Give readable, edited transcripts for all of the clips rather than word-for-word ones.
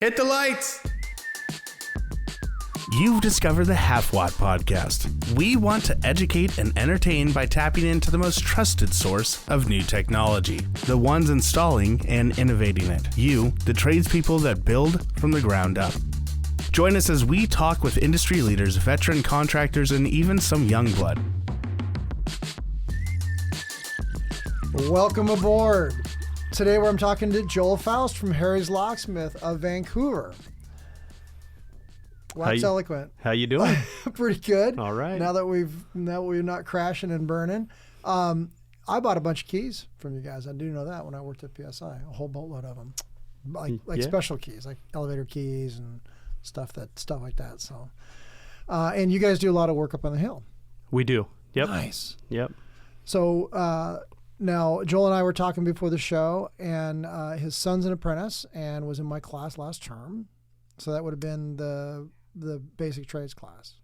Hit the lights! You've discovered the Half Watt Podcast. We want to educate and entertain by tapping into the most trusted source of new technology, the ones installing and innovating it. You, the tradespeople that build from the ground up. Join us as we talk with industry leaders, veteran contractors, and even some young blood. Welcome aboard. Today I'm talking to Joel Faust from Harry's Locksmith of Vancouver. Wax eloquent. How you doing? Pretty good. All right. Now that we're not crashing and burning. I bought a bunch of keys from you guys. I do know that when I worked at PSI, a whole boatload of them, like special keys, like elevator keys and stuff like that. So, and you guys do a lot of work up on the hill. We do. Yep. Nice. Yep. So now Joel and I were talking before the show, and his son's an apprentice and was in my class last term. So that would have been the basic trades class,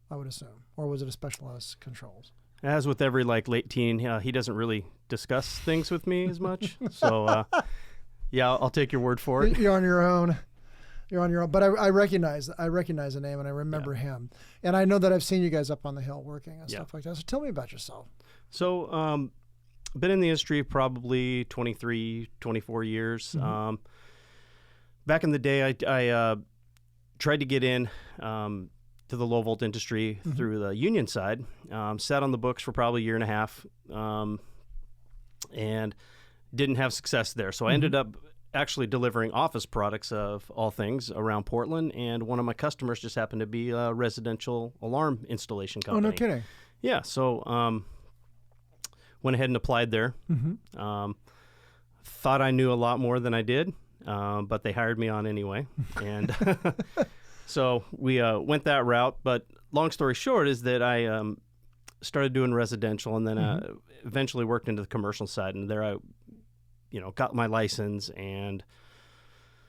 I would assume. Or was it a specialized controls? As with every late teen, he doesn't really discuss things with me as much. So, I'll take your word for it. You're on your own. You're on your own. But I recognize the name, and I remember him. And I know that I've seen you guys up on the hill working and stuff like that. So tell me about yourself. So, been in the industry probably 23, 24 years. Mm-hmm. Back in the day, I tried to get in to the low volt industry through the union side. Sat on the books for probably a year and a half, and didn't have success there. So I ended up actually delivering office products of all things around Portland. And one of my customers just happened to be a residential alarm installation company. Oh, no kidding. Yeah. So went ahead and applied there. Thought I knew a lot more than I did. But they hired me on anyway. And so we went that route. But long story short is that I started doing residential and then eventually worked into the commercial side. And there I, got my license. And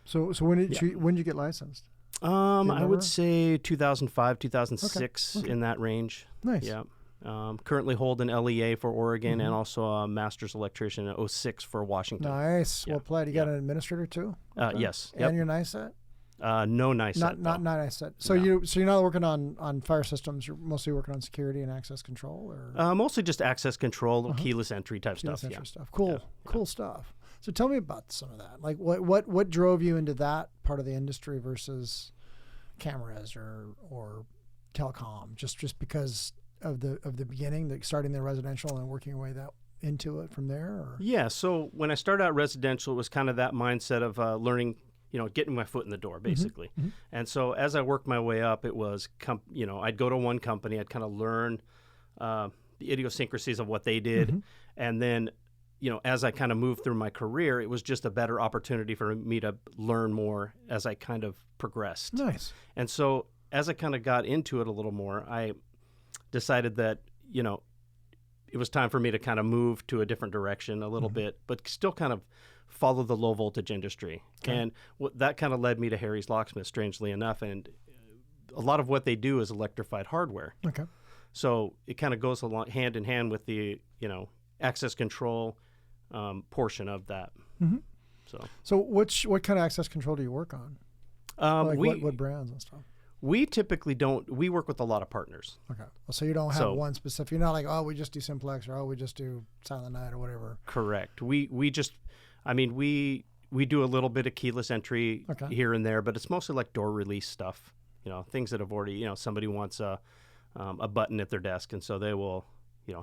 so when did you get licensed? I would say 2005, 2006 in that range. Nice. Yeah. Currently hold an LEA for Oregon and also a master's electrician at 06 for Washington. Nice. Yeah. Well played. You got an administrator too? Yes. And your NICET? No NICET. Not NICET. So No. you're not working on fire systems. You're mostly working on security and access control, or Mostly just access control, keyless entry type keyless stuff. entry stuff. Cool. Cool stuff. So tell me about some of that. Like what drove you into that part of the industry versus cameras or telecom? Just because of the beginning, starting the residential and working your way into it from there? Or? Yeah. So when I started out residential, it was kind of that mindset of learning, getting my foot in the door, basically. And so as I worked my way up, it was, I'd go to one company, I'd kind of learn the idiosyncrasies of what they did. And then, as I kind of moved through my career, it was just a better opportunity for me to learn more as I kind of progressed. Nice. And so as I kind of got into it a little more, I decided that, it was time for me to kind of move to a different direction a little bit, but still kind of follow the low voltage industry. Okay. And that kind of led me to Harry's Locksmith, strangely enough. And a lot of what they do is electrified hardware. Okay. So it kind of goes along hand in hand with the, access control portion of that. So what kind of access control do you work on? What brands and stuff? We typically don't. We work with a lot of partners. Okay. So you don't have one specific. You're not like, we just do Simplex, or we just do Silent Night or whatever. Correct. We just, we do a little bit of keyless entry here and there, but it's mostly like door release stuff. Things that have already, somebody wants a button at their desk, and so they will,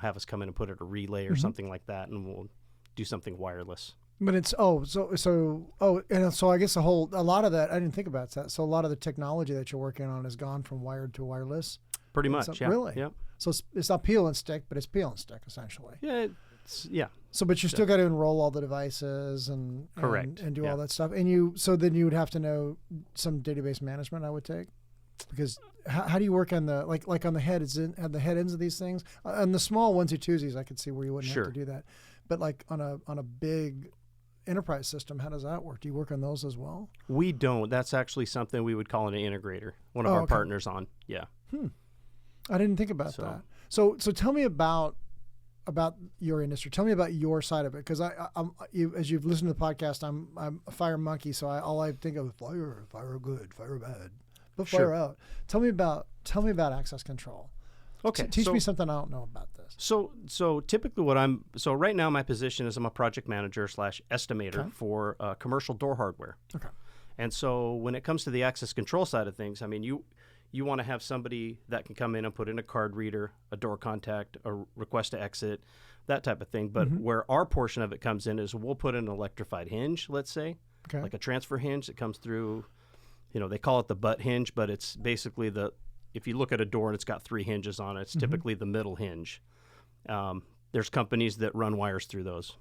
have us come in and put it a relay or something like that, and we'll do something wireless. But it's and so I guess a lot of that I didn't think about that. So a lot of the technology that you're working on has gone from wired to wireless. Pretty much, yeah. Really? Yeah. So it's not peel and stick, but it's peel and stick essentially. Yeah. So, but you still got to enroll all the devices and correct and do all that stuff. And then you would have to know some database management, I would take, because how do you work on the like on the head? At the head ends of these things, on the small onesie twosies, I could see where you wouldn't have to do that, but like on a big enterprise system, how does that work? Do you work on those as well? We don't. That's actually something we would call an integrator, one of our partners on. Yeah. I didn't think about that. So tell me about about your industry. Tell me about your side of it, because as you've listened to the podcast, I'm a fire monkey, so all I think of is fire good, fire bad, but fire out. Tell me about access control. Okay, teach me something I don't know about this. So typically right now my position is I'm a project manager / estimator for commercial door hardware. Okay. And so when it comes to the access control side of things, I mean, you want to have somebody that can come in and put in a card reader, a door contact, a request to exit, that type of thing. But where our portion of it comes in is we'll put in an electrified hinge, let's say, like a transfer hinge that comes through, they call it the butt hinge, but it's basically if you look at a door and it's got 3 hinges on it, it's typically the middle hinge. There's companies that run wires through those.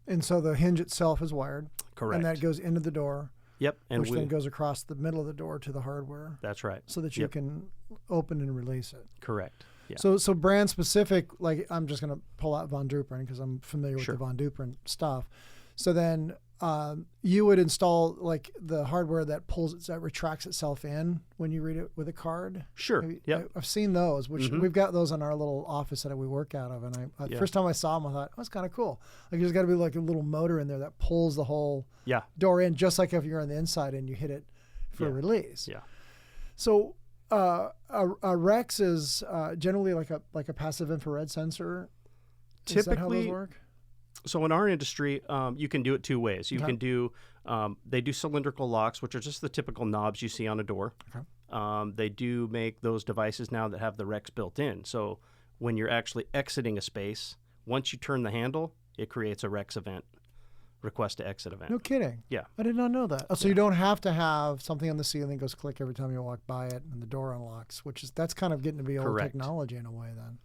And so the hinge itself is wired. Correct. And that goes into the door. Yep. And which then goes across the middle of the door to the hardware. That's right. So that you can open and release it. Correct. Yeah. So brand specific, like I'm just going to pull out Von Duprin because I'm familiar with the Von Duprin stuff. So then you would install like the hardware that retracts itself in when you read it with a card. Sure. I've seen those, which we've got those in our little office that we work out of. And first time I saw them, I thought, oh, that's kind of cool. Like there's got to be like a little motor in there that pulls the whole door in, just like if you're on the inside and you hit it for a release. Yeah. So a Rex is generally like a passive infrared sensor. Typically, is that how those work? So in our industry, you can do it 2 ways. You can do, they do cylindrical locks, which are just the typical knobs you see on a door. Okay. They do make those devices now that have the Rex built in. So when you're actually exiting a space, once you turn the handle, it creates a Rex event, request to exit event. No kidding. Yeah. I did not know that. Oh, so you don't have to have something on the ceiling goes click every time you walk by it and the door unlocks, that's kind of getting to be old technology in a way then.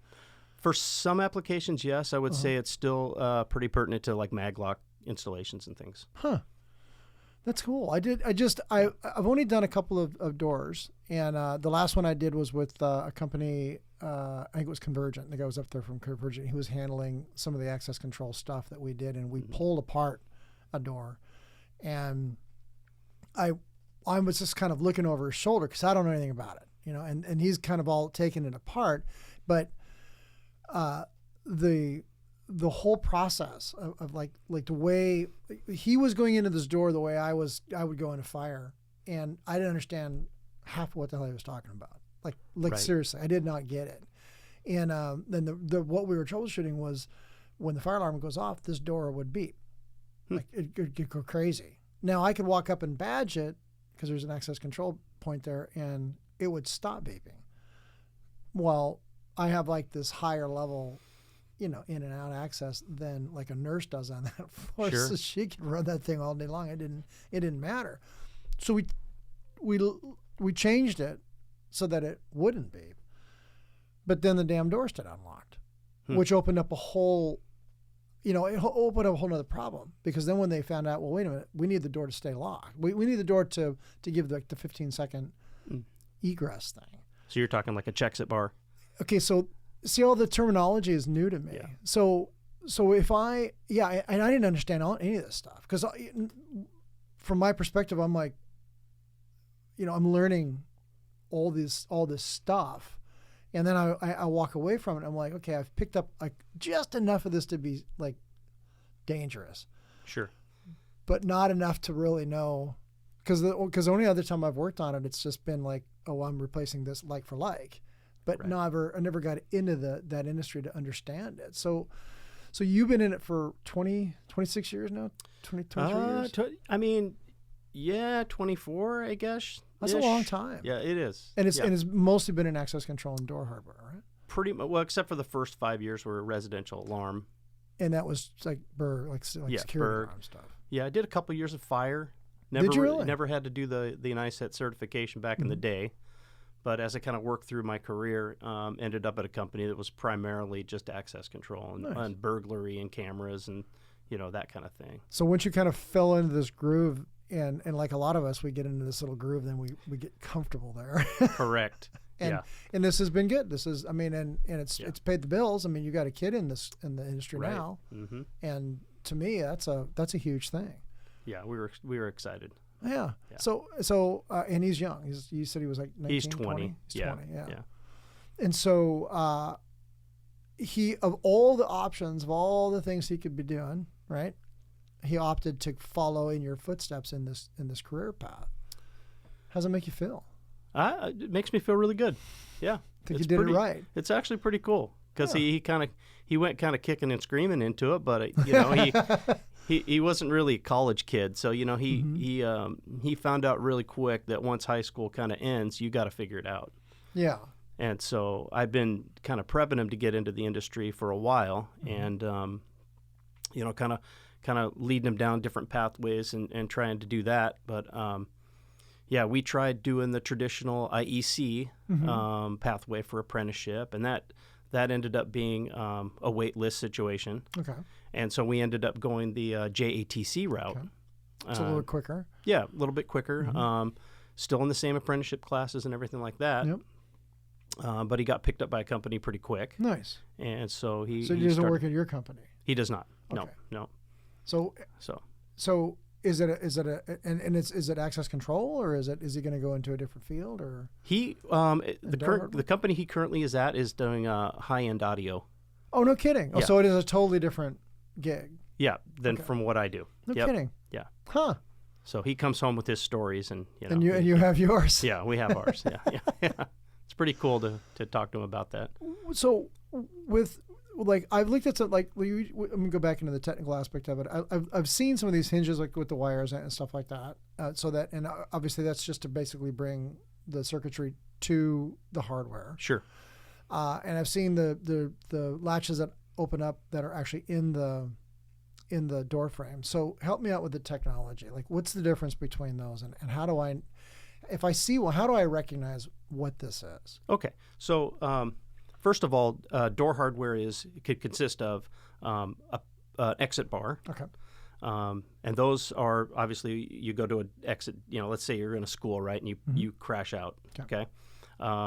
For some applications, yes, I would say it's still pretty pertinent to like maglock installations and things. Huh. That's cool. I've only done a couple of doors, and the last one I did was with a company. I think it was Convergent. The guy was up there from Convergent. He was handling some of the access control stuff that we did, and we pulled apart a door, and I was just kind of looking over his shoulder because I don't know anything about it, and he's kind of all taking it apart, but. The whole process of like the way he was going into this door, the way I would go into fire, and I didn't understand half what the hell he was talking about. Like seriously, I did not get it. And then what we were troubleshooting was when the fire alarm goes off, this door would beep, like it could go crazy. Now I could walk up and badge it because there's an access control point there, and it would stop beeping. Well, I have like this higher level, in and out access than like a nurse does on that floor. Sure. So she could run that thing all day long. It didn't matter. So we changed it so that it wouldn't beep. But then the damn door stayed unlocked, which opened up a whole, it opened up a whole nother problem, because then when they found out, well, wait a minute, we need the door to stay locked. We need the door to give the 15-second egress thing. So you're talking like a check-it bar. Okay, so see, all the terminology is new to me. Yeah. So if and I didn't understand any of this stuff, because from my perspective, I'm like, I'm learning all this stuff, and then I walk away from it. I'm like, okay, I've picked up like just enough of this to be like dangerous. Sure. But not enough to really know, because the only other time I've worked on it, it's just been like, oh, I'm replacing this like for like. But I never got into that industry to understand it. So you've been in it for 26 years now? 23 years? 24, I guess. That's a long time. Yeah, it is. And it's mostly been in access control and door hardware, right? Pretty much. Well, except for the first 5 years were residential alarm. And that was like security alarm stuff. Yeah, I did a couple years of fire. Did you really? Never had to do the NICET certification back in the day. But as I kind of worked through my career, ended up at a company that was primarily just access control and burglary and cameras and, that kind of thing. So once you kind of fell into this groove, and like a lot of us, we get into this little groove, then we get comfortable there. Correct. And this has been good. This is, and it's paid the bills. I mean, you got a kid in the industry now, and to me, that's a huge thing. Yeah, we were excited. Yeah. So and he's young. You said he was like 19, he's 20. 20? He's 20, yeah. And so he, of all the options, of all the things he could be doing, right, he opted to follow in your footsteps in this career path. How's it make you feel? It makes me feel really good. Yeah, I think you did it right. It's actually pretty cool because he went kind of kicking and screaming into it, but you know he wasn't really a college kid, so you know he found out really quick that once high school kind of ends, you got to figure it out. Yeah. And so I've been kind of prepping him to get into the industry for a while, and you know, kind of leading him down different pathways and trying to do that. But yeah, we tried doing the traditional IEC pathway for apprenticeship, and that ended up being a wait list situation. Okay. And so we ended up going the JATC route. Okay. It's a little bit quicker. Yeah, a little bit quicker. Still in the same apprenticeship classes and everything like that. Yep. But he got picked up by a company pretty quick. Nice. And so he doesn't work at your company? He does not. Okay. No. So is it access control, or is he going to go into a different field, or the company he currently is at is doing high end audio. Oh, no kidding. Oh, yeah. so it is a totally different gig. Yeah, than from what I do. No kidding. Yeah. Huh. So he comes home with his stories, and you know, and you have yours. Yeah, we have ours. Yeah. It's pretty cool to talk to him about that. So I've looked at some, like, let me go back into the technical aspect of it. I've seen some of these hinges, like with the wires and stuff like that. And obviously that's just to basically bring the circuitry to the hardware. Sure. And I've seen the latches that open up that are actually in the door frame. So help me out with the technology. Like, what's the difference between those, and how do I, if I see one, how do I recognize what this is? Okay. So first of all, door hardware could consist of an exit bar. Okay. And those are, obviously, you go to an exit, you know, let's say you're in a school, right, and you crash out, okay?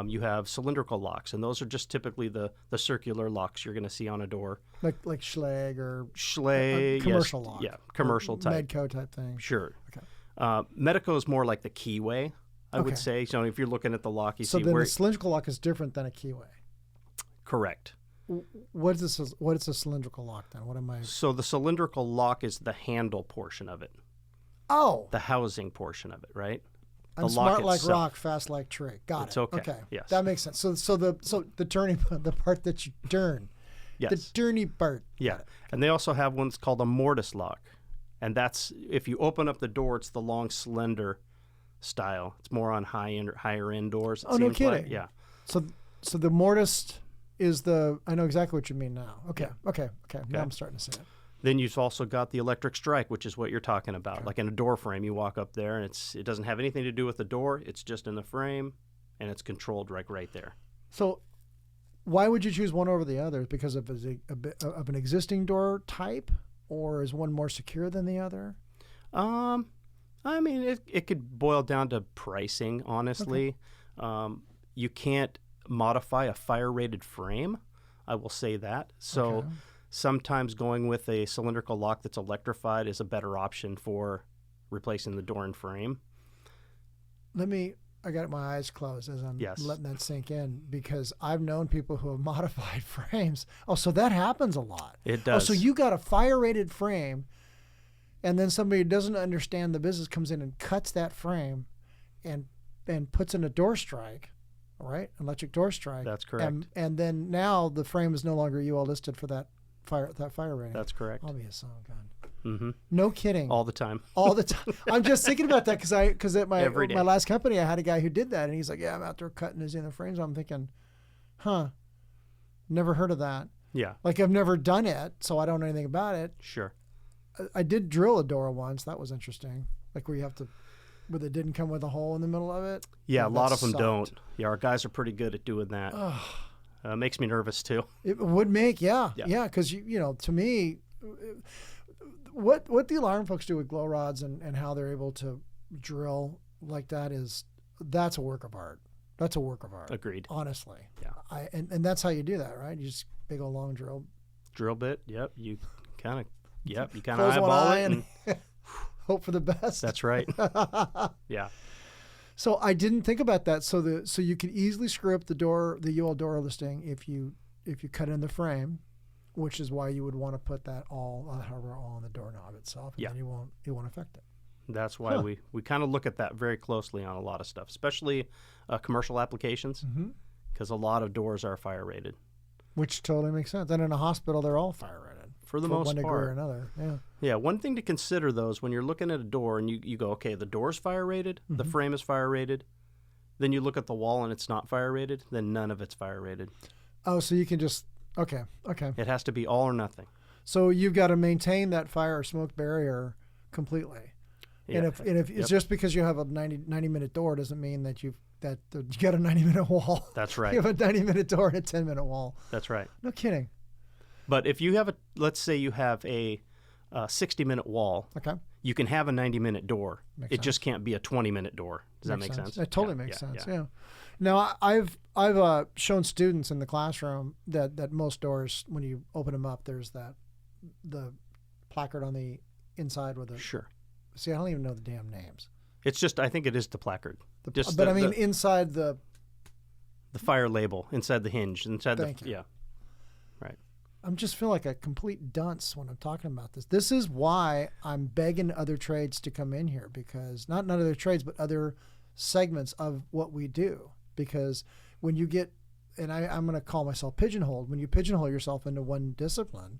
You have cylindrical locks, and those are just typically the circular locks you're going to see on a door. Like Schlage or yes, commercial lock. Yeah, commercial type. Medco type thing. Sure. Okay. Medico is more like the keyway, I would say. So if you're looking at the lock, you see then where... the cylindrical lock is different than a keyway. Correct. What is a cylindrical lock then? What am I... So the cylindrical lock is the handle portion of it. Oh. The housing portion of it, right? I'm smart like rock, fast like tree. Got it. It's okay. Okay. Yes. That makes sense. So the turning, the part that you turn. Yes. The turny part. Yeah. And they also have one's called a mortise lock. And that's, if you open up the door, it's the long, slender style. It's more on higher end doors. Oh, no kidding. Like. Yeah. So the mortise is I know exactly what you mean now. Okay. Yeah. Okay. Now I'm starting to see it. Then you've also got the electric strike, which is what you're talking about. Okay. Like in a door frame, you walk up there, and it doesn't have anything to do with the door. It's just in the frame, and it's controlled right there. So why would you choose one over the other? Because of an existing door type, or is one more secure than the other? I mean, it could boil down to pricing, honestly. Okay. You can't modify a fire-rated frame. I will say that. So. Okay. Sometimes going with a cylindrical lock that's electrified is a better option for replacing the door and frame. I got my eyes closed as I'm letting that sink in, because I've known people who have modified frames. Oh, so that happens a lot. It does. Oh, so you got a fire-rated frame, and then somebody who doesn't understand the business comes in and cuts that frame and puts in a door strike, right? Electric door strike. That's correct. And then now the frame is no longer UL listed for that fire rating. That's correct. I'll be a son of a gun. Mm-hmm. No kidding. All the time. All the time. I'm just thinking about that because at my last company, I had a guy who did that, and he's like, "Yeah, I'm out there cutting his inner frames." I'm thinking, never heard of that. Yeah. Like, I've never done it, so I don't know anything about it. Sure. I did drill a door once. That was interesting. Like, where it didn't come with a hole in the middle of it. Yeah, a lot of them don't. Yeah, our guys are pretty good at doing that. Makes me nervous too. It would make, because to me, what the alarm folks do with glow rods and how they're able to drill like that that's a work of art. That's a work of art. Agreed. Honestly. Yeah. And that's how you do that, right? You just big old long drill bit. Yep. You kind of close eyeball one eye it and hope for the best. That's right. Yeah. So I didn't think about that. So you could easily screw up the UL door listing if you if you cut in the frame, which is why you would want to put that hardware all on the doorknob itself, and then it won't affect it. That's why we kind of look at that very closely on a lot of stuff, especially commercial applications, because a lot of doors are fire rated. Which totally makes sense. And in a hospital, they're all fire rated. For the most one degree or part. another, yeah. Yeah, one thing to consider, though, is when you're looking at a door and you go, okay, the door's fire rated, the frame is fire rated, then you look at the wall and it's not fire rated, then none of it's fire rated. Oh, so you can just, okay. It has to be all or nothing. So you've got to maintain that fire or smoke barrier completely. Yeah. And if it's just because you have a 90-minute door doesn't mean that you got a 90-minute wall. That's right. You have a 90-minute door and a 10-minute wall. That's right. No kidding. But if you have let's say you have a 60-minute wall, you can have a 90-minute door. Makes it sense. just can't be a 20-minute door. Does that make sense? It totally makes sense. Yeah. Now I've shown students in the classroom that most doors, when you open them up, there's the placard on the inside with a. Sure. See, I don't even know the damn names. It's just, I think it is the placard. Inside the fire label, inside the hinge, inside Thank you. Yeah. Right. I just feel like a complete dunce when I'm talking about this. This is why I'm begging other trades to come in here, because not other trades, but other segments of what we do. Because when you get, and I'm going to call myself pigeonholed, when you pigeonhole yourself into one discipline,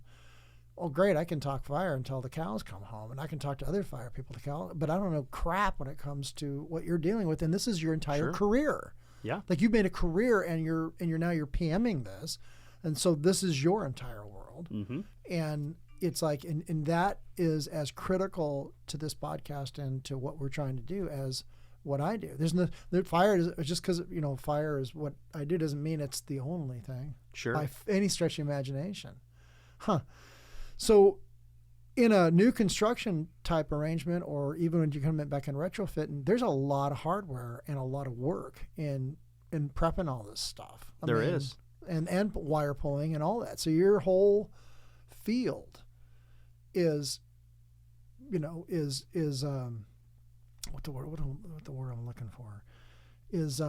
oh, great, I can talk fire until the cows come home, and I can talk to other fire people, but I don't know crap when it comes to what you're dealing with, and this is your entire career. Yeah. Like you've made a career, and you're PMing this, and so this is your entire world. Mm-hmm. And it's like, and that is as critical to this podcast and to what we're trying to do as what I do. Fire is just because fire is what I do doesn't mean it's the only thing. Sure. By any stretch of imagination. So in a new construction type arrangement, or even when you come back in retrofitting, there's a lot of hardware and a lot of work in prepping all this stuff. There is. And wire pulling and all that. So your whole field is what the word I'm looking for is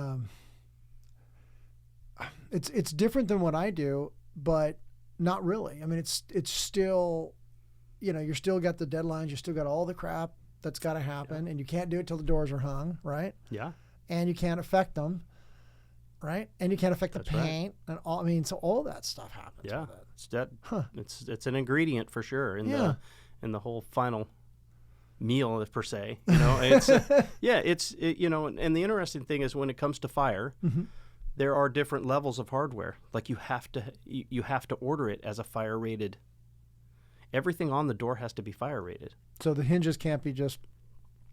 it's different than what I do, but not really. I mean, it's still, you're still got the deadlines. You still got all the crap that's got to happen, and you can't do it till the doors are hung, right? Yeah. And you can't affect them, right? And you can't affect the paint and all. I mean, so all that stuff happens. Yeah. With it. It's an ingredient for sure in the whole final meal, per se. It's and the interesting thing is when it comes to fire. Mm-hmm. There are different levels of hardware. Like you have to order it as a fire rated. Everything on the door has to be fire rated. So the hinges can't be just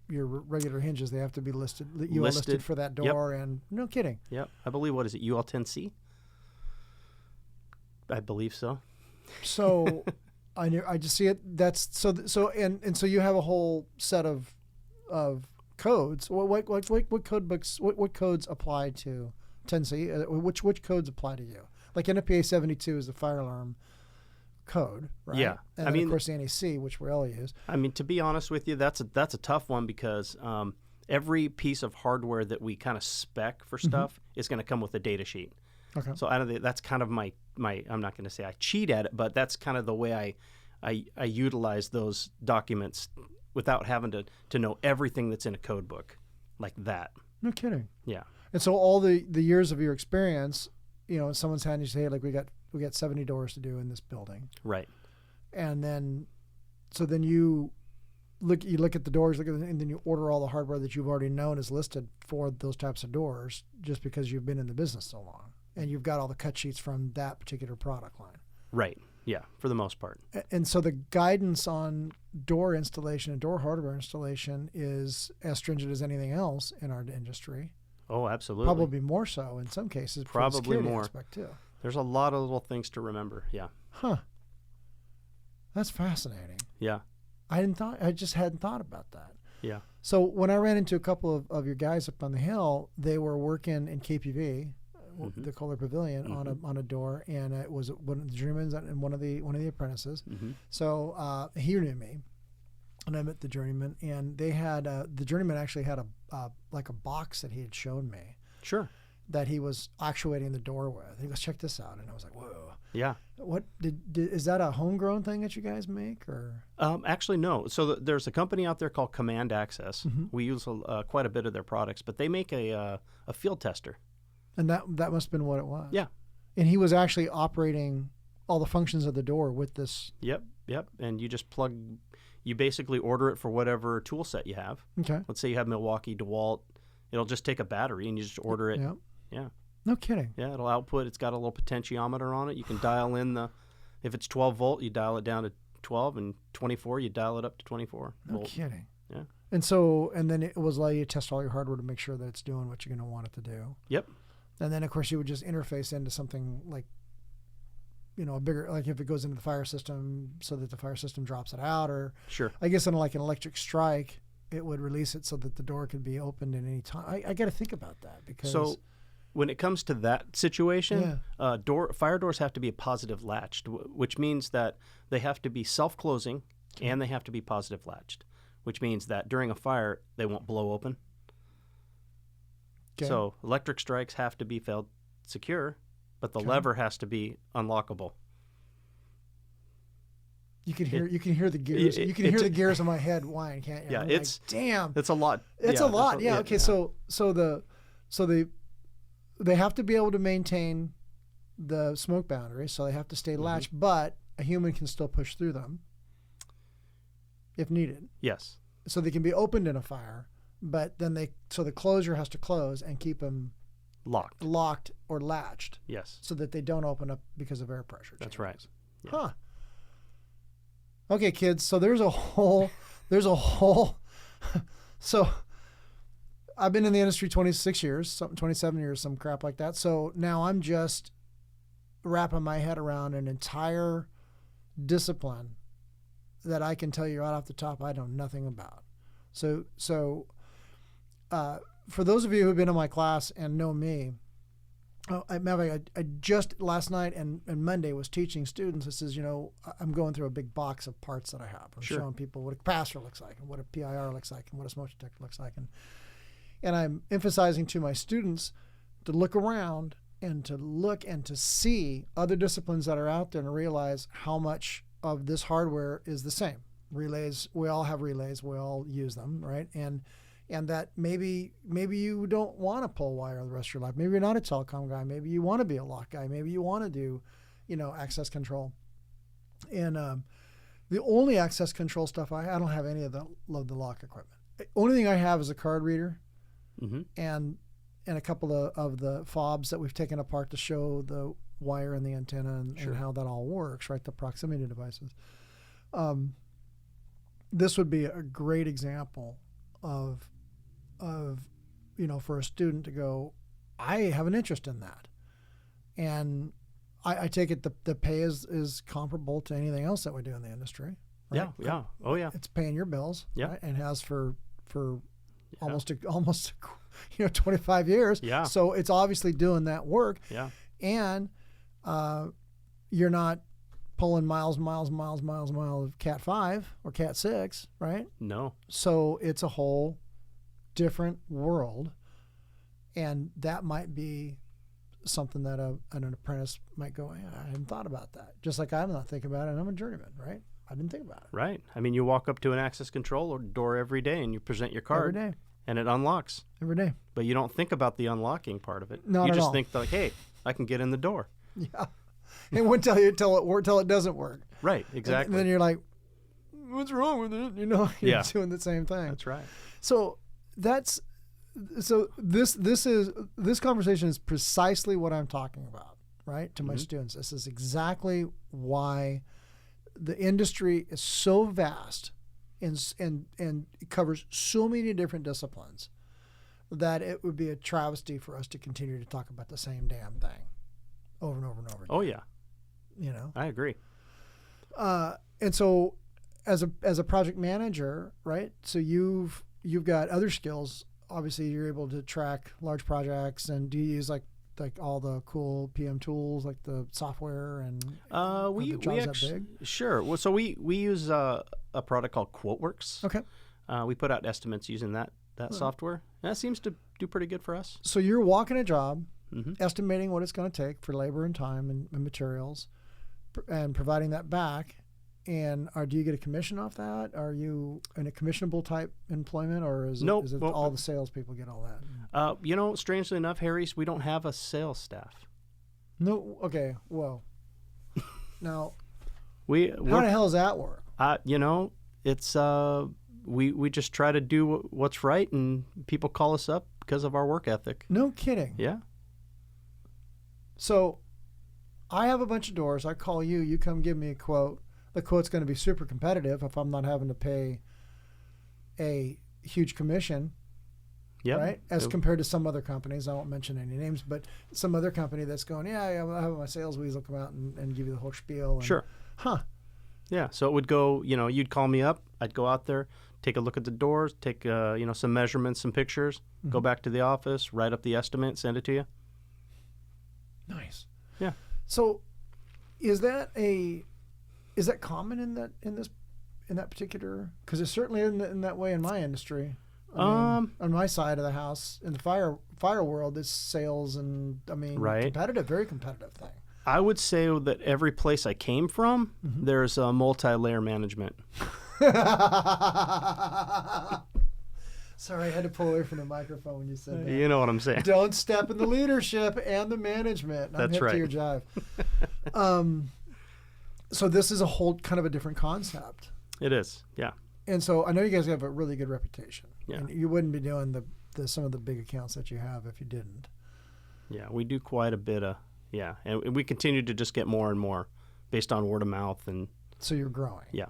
your regular hinges. They have to be listed. Listed for that door. Yep. And no kidding. Yep. I believe, what is it, UL10C? I believe so. So I just see it. That's so you have a whole set of codes. What code books? What codes apply to 10C, which codes apply to you? Like NFPA 72 is the fire alarm code, right? Yeah. And of course the NEC, which we all use. I mean, to be honest with you, that's a tough one because every piece of hardware that we kind of spec for stuff is going to come with a data sheet. Okay. So that's kind of my I'm not going to say I cheat at it, but that's kind of the way I utilize those documents without having to know everything that's in a code book like that. No kidding. Yeah. And so all the years of your experience, in someone's hand, you say, hey, like we got 70 doors to do in this building. Right. And then you look at the doors, and then you order all the hardware that you've already known is listed for those types of doors, just because you've been in the business so long, and you've got all the cut sheets from that particular product line. Right. Yeah, for the most part. And so the guidance on door installation and door hardware installation is as stringent as anything else in our industry. Oh, absolutely. Probably more so in some cases. Probably more. Aspect too. There's a lot of little things to remember. Yeah. Huh. That's fascinating. Yeah. I just hadn't thought about that. Yeah. So when I ran into a couple of your guys up on the hill, they were working in KPV, the Kohler Pavilion, on a door, and it was one of the journeymen and one of the apprentices. Mm-hmm. So he knew me, and I met the journeyman, and they had the journeyman actually had a box that he had shown me. Sure. that he was actuating the door with. He goes, check this out. And I was like, whoa. Yeah. What is that a homegrown thing that you guys make, or? Actually, no. So there's a company out there called Command Access. Mm-hmm. We use quite a bit of their products, but they make a field tester. And that must have been what it was. Yeah. And he was actually operating all the functions of the door with this. Yep. And you just you basically order it for whatever tool set you have. Okay. Let's say you have Milwaukee, DeWalt. It'll just take a battery and you just order it. Yep. Yeah. No kidding. Yeah, it'll output. It's got a little potentiometer on it. You can dial in if it's 12 volt, you dial it down to 12, and 24, you dial it up to 24 No volt. kidding. Yeah. And then it was like you test all your hardware to make sure that it's doing what you're going to want it to do. Yep. And then, of course, you would just interface into something like, a bigger, like if it goes into the fire system so that the fire system drops it out, or Sure. I guess in like an electric strike, it would release it so that the door could be opened at any time. I got to think about that because. So when it comes to that situation, fire doors have to be positive latched, which means that they have to be self-closing and they have to be positive latched, which means that during a fire, they won't blow open. Okay. So electric strikes have to be failed secure, but the lever has to be unlockable. You can hear the gears. You can hear the gears in my head whine, can't you? Yeah, I'm it's like, damn. It's a lot. It's a lot. Yeah. Okay. Yeah. So they have to be able to maintain the smoke boundary, so they have to stay latched, but a human can still push through them if needed. Yes. So they can be opened in a fire, but then the closure has to close and keep them locked or latched. Yes. So that they don't open up because of air pressure. That's right. Yeah. Huh. Okay, kids. So there's a whole. So I've been in the industry 26 years, 27 years, some crap like that. So now I'm just wrapping my head around an entire discipline that I can tell you right off the top I know nothing about. So for those of you who've been in my class and know me, I just last night and Monday was teaching students. This is, I'm going through a big box of parts that I have. I'm showing people what a capacitor looks like and what a PIR looks like and what a smoke detector looks like. And I'm emphasizing to my students to look around and to see other disciplines that are out there and realize how much of this hardware is the same. Relays, we all have relays, we all use them, right? And that maybe you don't want to pull wire the rest of your life. Maybe you're not a telecom guy. Maybe you want to be a lock guy. Maybe you want to do, access control. And the only access control stuff I don't have any of the lock equipment. The only thing I have is a card reader, and a couple of the fobs that we've taken apart to show the wire and the antenna and how that all works, right? The proximity devices. This would be a great example of for a student to go, I have an interest in that. And I take it the pay is comparable to anything else that we do in the industry. Right? Yeah. Oh yeah. It's paying your bills. Yeah. Right? And has for almost 25 years. Yeah. So it's obviously doing that work. Yeah. And you're not pulling miles of Cat 5 or Cat 6, right? No. So it's a whole different world, and that might be something that an apprentice might go, yeah, I hadn't thought about that. Just like I'm not thinking about it, and I'm a journeyman, right? I didn't think about it. Right. I mean, you walk up to an access control door every day, and you present your card, Every day. and it unlocks. Every day. But you don't think about the unlocking part of it. Not you at just all. think like, hey, I can get in the door. Yeah. It won't tell you till it doesn't work. Right. Exactly. And then you're like, what's wrong with it? You're doing the same thing. That's right. So this conversation is precisely what I'm talking about, right? To my students. This is exactly why the industry is so vast and it covers so many different disciplines that it would be a travesty for us to continue to talk about the same damn thing over and over and over again. Oh yeah. I agree. And so as a project manager, right? So you've got other skills. Obviously, you're able to track large projects, and do you use like all the cool PM tools, like the software and we actually, big? Sure. Well, so we use a product called QuoteWorks. Okay. We put out estimates using that software. And that seems to do pretty good for us. So you're walking a job, Mm-hmm. estimating what it's going to take for labor and time and materials, and providing that back. And do you get a commission off that? Are you in a commissionable type employment, or is Nope. it all the salespeople get all that? Strangely enough, Harry's, we don't have a sales staff. No. Okay. Whoa. Now, How how the hell does that work? It's we just try to do what's right, and people call us up because of our work ethic. No kidding. Yeah. So, I have a bunch of doors. I call you. You come give me a quote. The quote's going to be super competitive if I'm not having to pay a huge commission. Yeah. Right? As compared to some other companies. I won't mention any names, but some other company that's going, yeah, I'll have my sales weasel come out and give you the whole spiel. And, Sure. Huh. Yeah. So it would go, you'd call me up. I'd go out there, take a look at the doors, take, some measurements, some pictures, go back to the office, write up the estimate, send it to you. Nice. Yeah. So is that common in that particular, because it's certainly in that way in my industry. On my side of the house, in the fire world, it's sales and right. competitive, very competitive thing. I would say that every place I came from, there's a multi-layer management. Sorry, I had to pull away from the microphone when you said that. You know what I'm saying. Don't step in the leadership and the management. That's hip right. to your jive. So this is a whole kind of a different concept. It is, yeah. And so I know you guys have a really good reputation. Yeah. And you wouldn't be doing some of the big accounts that you have if you didn't. Yeah, we do quite a bit of, and we continue to just get more and more based on word of mouth. And so you're growing. Yeah,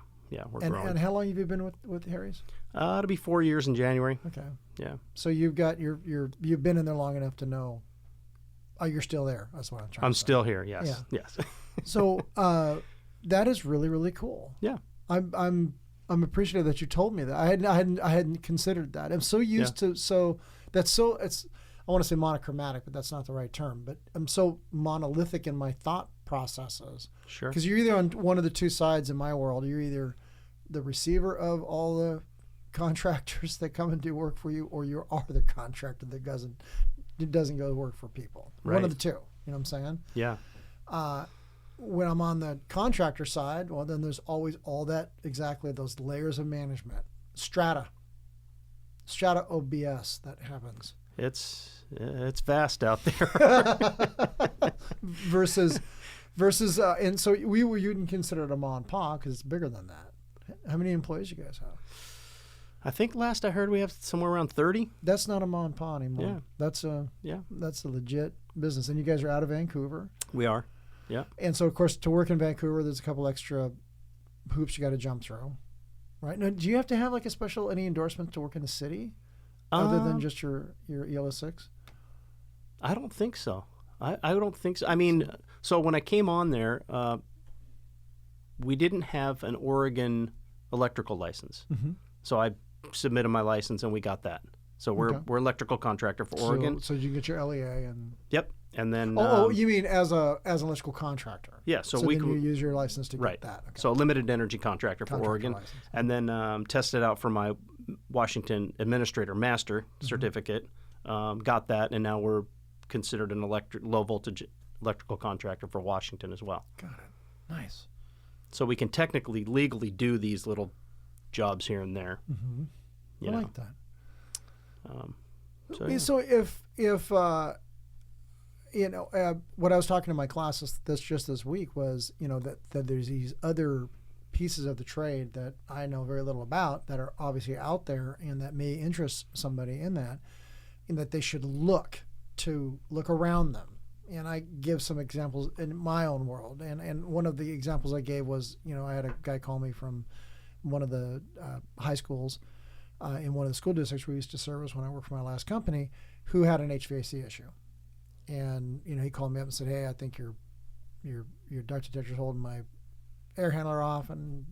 we're growing. And how long have you been with Harry's? It'll be 4 years in January. Okay. Yeah. So you've got you've been in there long enough to know. Oh, you're still there. That's what I'm trying to say. Still here. Yes. Yeah. Yes. So that is really, really cool. Yeah. I'm appreciative that you told me that. I hadn't considered that. I'm so used to it's I want to say monochromatic, but that's not the right term. But I'm so monolithic in my thought processes. Sure. Because you're either on one of the two sides in my world. You're either the receiver of all the contractors that come and do work for you, or you are the contractor that doesn't go to work for people. Right. One of the two. You know what I'm saying? Yeah. When I'm on the contractor side, well, then there's always all that, exactly those layers of management. Strata OBS that happens. It's vast out there. versus and so you wouldn't consider it a mom and pop because it's bigger than that. How many employees you guys have? I think last I heard we have somewhere around 30. That's not a mom and pop anymore. Yeah. That's a legit business. And you guys are out of Vancouver. We are. Yeah. And so of course to work in Vancouver, there's a couple extra hoops you got to jump through. Right? Now, do you have to have like any endorsement to work in the city? Other than just your ELS 6? I don't think so. I don't think so. I mean, so when I came on there, we didn't have an Oregon electrical license. Mm-hmm. So I submitted my license and we got that. So we're electrical contractor for Oregon. So you can get your LEA and. Yep. And then. You mean as an electrical contractor? Yeah. So we we can could use your license to get that. Okay. So a limited energy contractor for Oregon, license. And then tested out for my Washington Administrator Master certificate. Got that, and now we're considered an low voltage electrical contractor for Washington as well. Got it. Nice. So we can technically, legally do these little jobs here and there. Mm-hmm. I like that. So if what I was talking to my classes this week was that there's these other pieces of the trade that I know very little about that are obviously out there and that may interest somebody in that they should look around them. And I give some examples in my own world. And one of the examples I gave was, I had a guy call me from one of the high schools in one of the school districts we used to service when I worked for my last company, who had an HVAC issue. And, he called me up and said, hey, I think your duct detector's holding my air handler off. And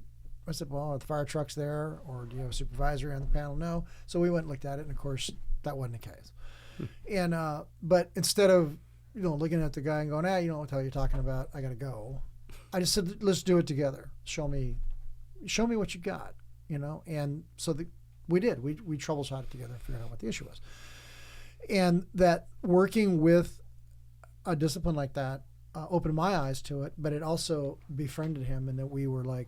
I said, well, are the fire trucks there, or do you have a supervisor on the panel? No. So we went and looked at it, and of course that wasn't the case. And but instead of looking at the guy and going, you know what the hell you're talking about, I gotta go, I just said, let's do it together. Show me what you got, And so we did. We troubleshot it together and figured out what the issue was. And that working with a discipline like that opened my eyes to it, but it also befriended him, and that we were like,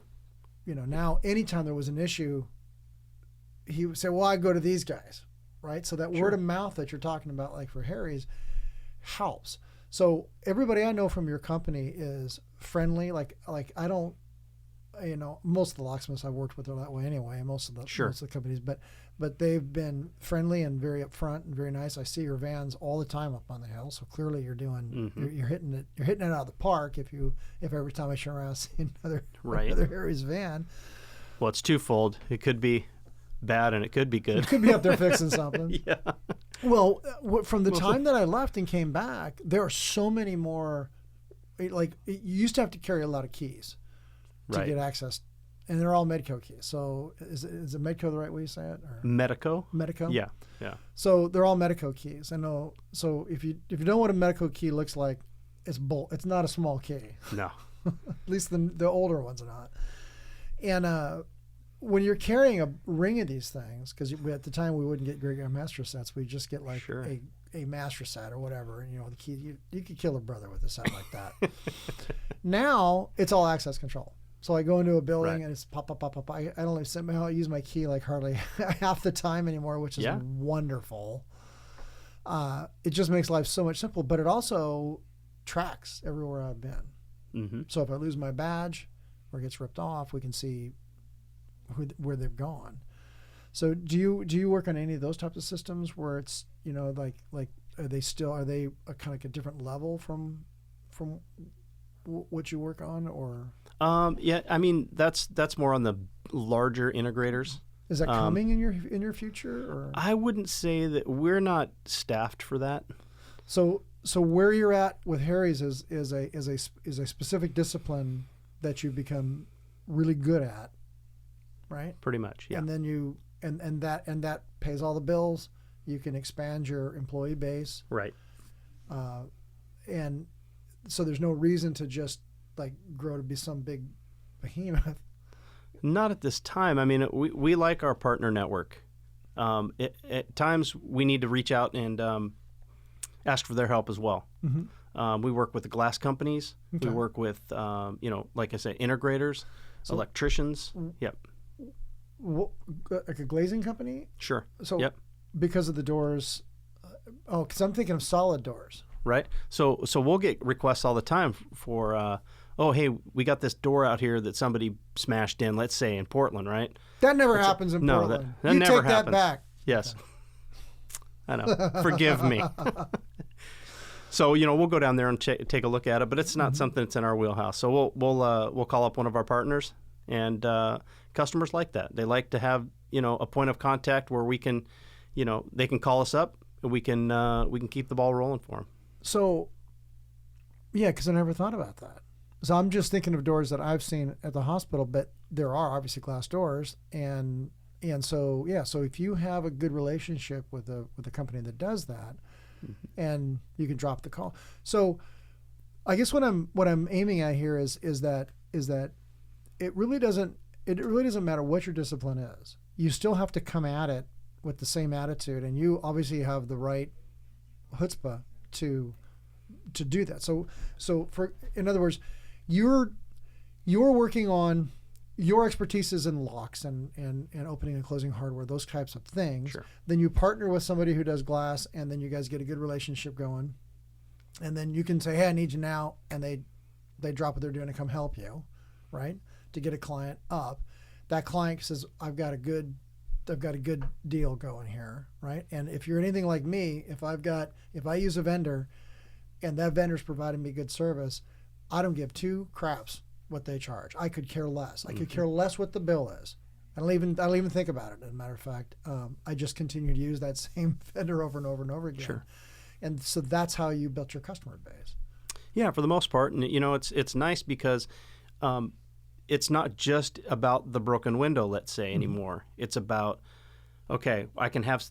now anytime there was an issue, he would say, well, I go to these guys, right? So that word of mouth that you're talking about, like for Harry's, helps. So everybody I know from your company is friendly. Like I don't, most of the locksmiths I've worked with are that way anyway, and most of the companies, but they've been friendly and very upfront and very nice. I see your vans all the time up on the hill, so clearly you're doing, you're hitting it out of the park. If every time I turn around I see another Harry's van. Well, it's twofold. It could be bad and it could be good. It could be up there fixing something. Yeah. Well, from the time that I left and came back, there are so many more. Like, you used to have to carry a lot of keys to get access, and they're all Medco keys. So is it Medco the right way you say it? Or? Medico? Yeah. Yeah. So they're all Medco keys. I know. So if you know what a Medco key looks like, it's not a small key. No. At least the older ones are not. And when you're carrying a ring of these things, because at the time we wouldn't get great master sets, we just get like a master set or whatever, and the key you could kill a brother with a set like that. Now it's all access control. So I go into a building and it's pop. I don't somehow use my key like hardly half the time anymore, which is wonderful. It just makes life so much simpler, but it also tracks everywhere I've been. Mm-hmm. So if I lose my badge or it gets ripped off, we can see where they've gone. So do you work on any of those types of systems where it's like are they a kind of like a different level from what you work on, or? Yeah, I mean that's more on the larger integrators. Is that coming in your future, or? I wouldn't say that we're not staffed for that. So where you're at with Harry's is a specific discipline that you've become really good at, right? Pretty much, yeah. And then you and that pays all the bills. You can expand your employee base, right? And so there's no reason to just like grow to be some big behemoth. Not at this time. I mean, we like our partner network. At times we need to reach out and ask for their help as well. Mm-hmm. We work with the glass companies. Okay. We work with, like I said, integrators, electricians. Yep. Like a glazing company? Sure. So yep. Because of the doors, because I'm thinking of solid doors. Right. So we'll get requests all the time for, hey, we got this door out here that somebody smashed in, let's say in Portland, right? That never happens in Portland. No, that never happens. You take that back. Yes. I know. Forgive me. So, we'll go down there and take a look at it, but it's not something that's in our wheelhouse. So we'll call up one of our partners, and customers like that. They like to have, a point of contact where we can, they can call us up and we can keep the ball rolling for them. So, yeah, because I never thought about that. So I'm just thinking of doors that I've seen at the hospital, but there are obviously glass doors, and so so if you have a good relationship with a company that does that, and you can drop the call. So I guess what I'm aiming at here is that it really doesn't matter what your discipline is. You still have to come at it with the same attitude, and you obviously have the right chutzpah to do that. So in other words, you're working on your expertise is in locks and opening and closing hardware, those types of things. Sure. Then you partner with somebody who does glass, and then you guys get a good relationship going. And then you can say, hey, I need you now, and they drop what they're doing to come help you, right? To get a client up. That client says, I've got a good deal going here, right? And if you're anything like me, if I use a vendor and that vendor's providing me good service, I don't give two craps what they charge. I could care less. I could care less what the bill is. I don't even think about it. As a matter of fact, I just continue to use that same vendor over and over and over again. Sure. And so that's how you built your customer base. Yeah, for the most part. And it's nice because it's not just about the broken window, let's say, anymore. It's about, okay, I can have,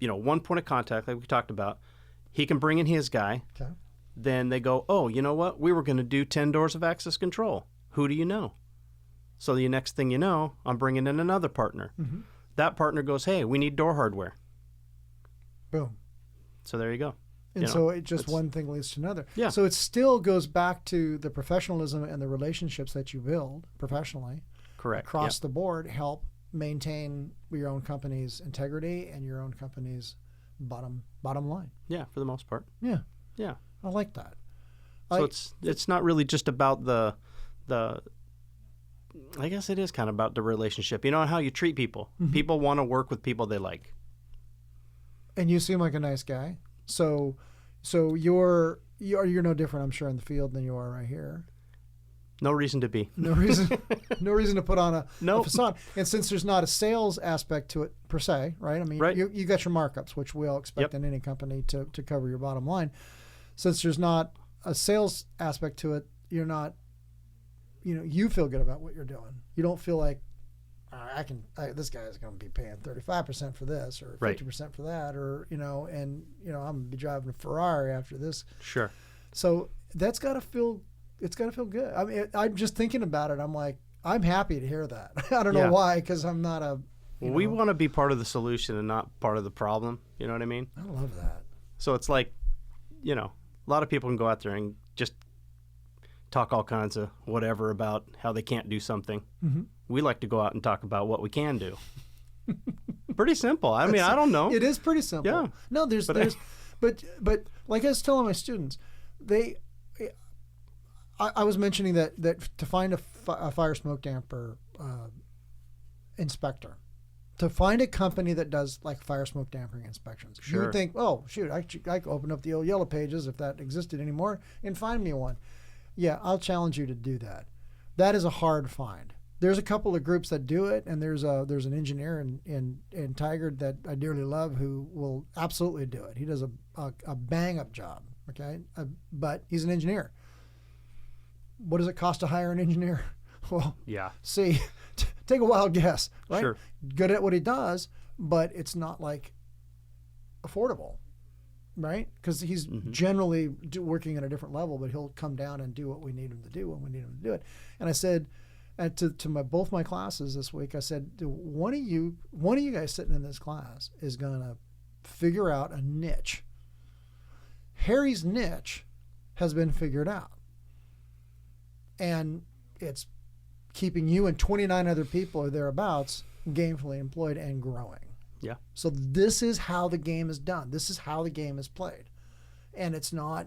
one point of contact like we talked about. He can bring in his guy. Okay. Then they go, oh, you know what? We were going to do 10 doors of access control. Who do you know? So the next thing you know, I'm bringing in another partner. Mm-hmm. That partner goes, hey, we need door hardware. Boom. So there you go. And so it just one thing leads to another. Yeah. So it still goes back to the professionalism and the relationships that you build professionally. Correct. Across the board, help maintain your own company's integrity and your own company's bottom line. Yeah, for the most part. Yeah. Yeah. I like that. So it's not really just about the I guess it is kind of about the relationship. You know, how you treat people. Mm-hmm. People want to work with people they like. And you seem like a nice guy. So you're no different, I'm sure, in the field than you are right here. No reason to be. No reason to put on a facade. And since there's not a sales aspect to it per se, right? I mean, right. You got your markups, which we all expect in any company to cover your bottom line. Since there's not a sales aspect to it, you're not, you feel good about what you're doing. You don't feel like this guy is going to be paying 35% for this or 50% for that, or I'm going to be driving a Ferrari after this. Sure. So that's got to feel. It's got to feel good. I mean, I'm just thinking about it. I'm like, I'm happy to hear that. I don't know why, because I'm not a. We want to be part of the solution and not part of the problem. You know what I mean? I love that. So it's like, a lot of people can go out there and just talk all kinds of whatever about how they can't do something. Mm-hmm. We like to go out and talk about what we can do. Pretty simple. I mean, I don't know. It is pretty simple. Yeah. No, but like I was telling my students, I was mentioning that to find a fire smoke damper inspector, to find a company that does like fire smoke dampering inspections, you would think, oh shoot, I could open up the old Yellow Pages if that existed anymore and find me one. Yeah, I'll challenge you to do that. That is a hard find. There's a couple of groups that do it, and there's an engineer in Tigard that I dearly love who will absolutely do it. He does a bang up job, okay, but he's an engineer. What does it cost to hire an engineer? Well, take a wild guess, right? Sure. Good at what he does, but it's not like affordable, right? Because he's generally working at a different level, but he'll come down and do what we need him to do when we need him to do it. And I said to both my classes this week, I said, one of you guys sitting in this class is going to figure out a niche. Harry's niche has been figured out. And it's keeping you and 29 other people or thereabouts gainfully employed and growing. Yeah. So this is how the game is done. This is how the game is played. And it's not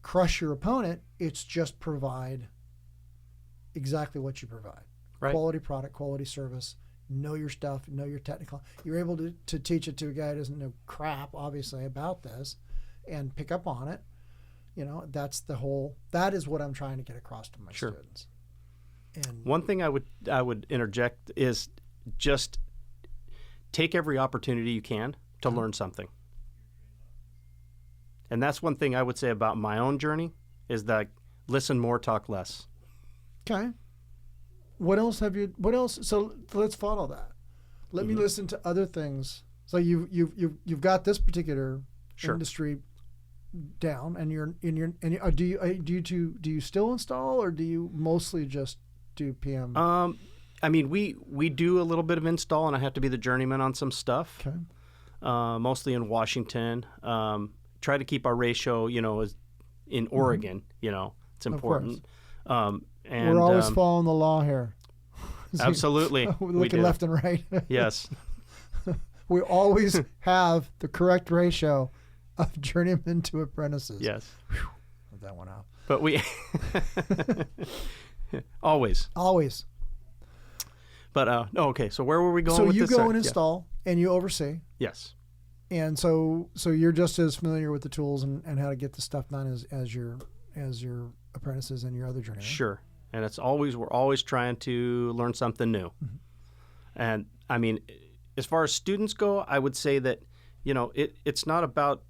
crush your opponent. It's just provide exactly what you provide. Right. Quality product, quality service, know your stuff, know your technical. You're able to teach it to a guy who doesn't know crap, obviously, about this and pick up on it. That is what I'm trying to get across to my students. And one thing I would interject is just take every opportunity you can to learn something. And that's one thing I would say about my own journey is that listen more, talk less. Okay. What else? So let's follow that. Let me listen to other things. So you've got this particular industry down, and do you still install, or do you mostly just do PM? I mean, we do a little bit of install, and I have to be the journeyman on some stuff. Okay. Mostly in Washington. Try to keep our ratio, is in Oregon. It's important. And we're always following the law here. Absolutely. We're looking left and right. Yes. We always have the correct ratio of journeymen to apprentices. Yes. Whew, let that one out. But we always. But okay. So where were we going? So with you this? go and install, and you oversee. Yes. And so you're just as familiar with the tools and how to get the stuff done as your apprentices and your other journeymen. Sure. And we're always trying to learn something new. Mm-hmm. And I mean, as far as students go, I would say that it's not about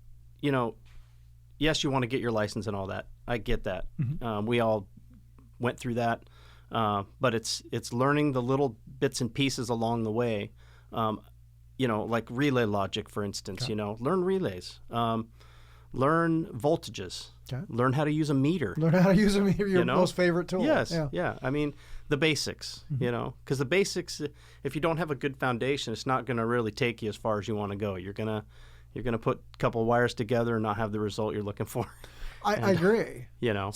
yes, you want to get your license and all that. I get that. Mm-hmm. We all went through that. But it's learning the little bits and pieces along the way. Like relay logic, for instance. Okay. Learn relays. Learn voltages. Okay. Learn how to use a meter. Learn how to use a meter. Your most favorite tool. Yes. Yeah. I mean, the basics. Mm-hmm. Because the basics, if you don't have a good foundation, it's not going to really take you as far as you want to go. You're gonna Yeah. going to put a couple of wires together and not have the result you're looking for. I agree. You know.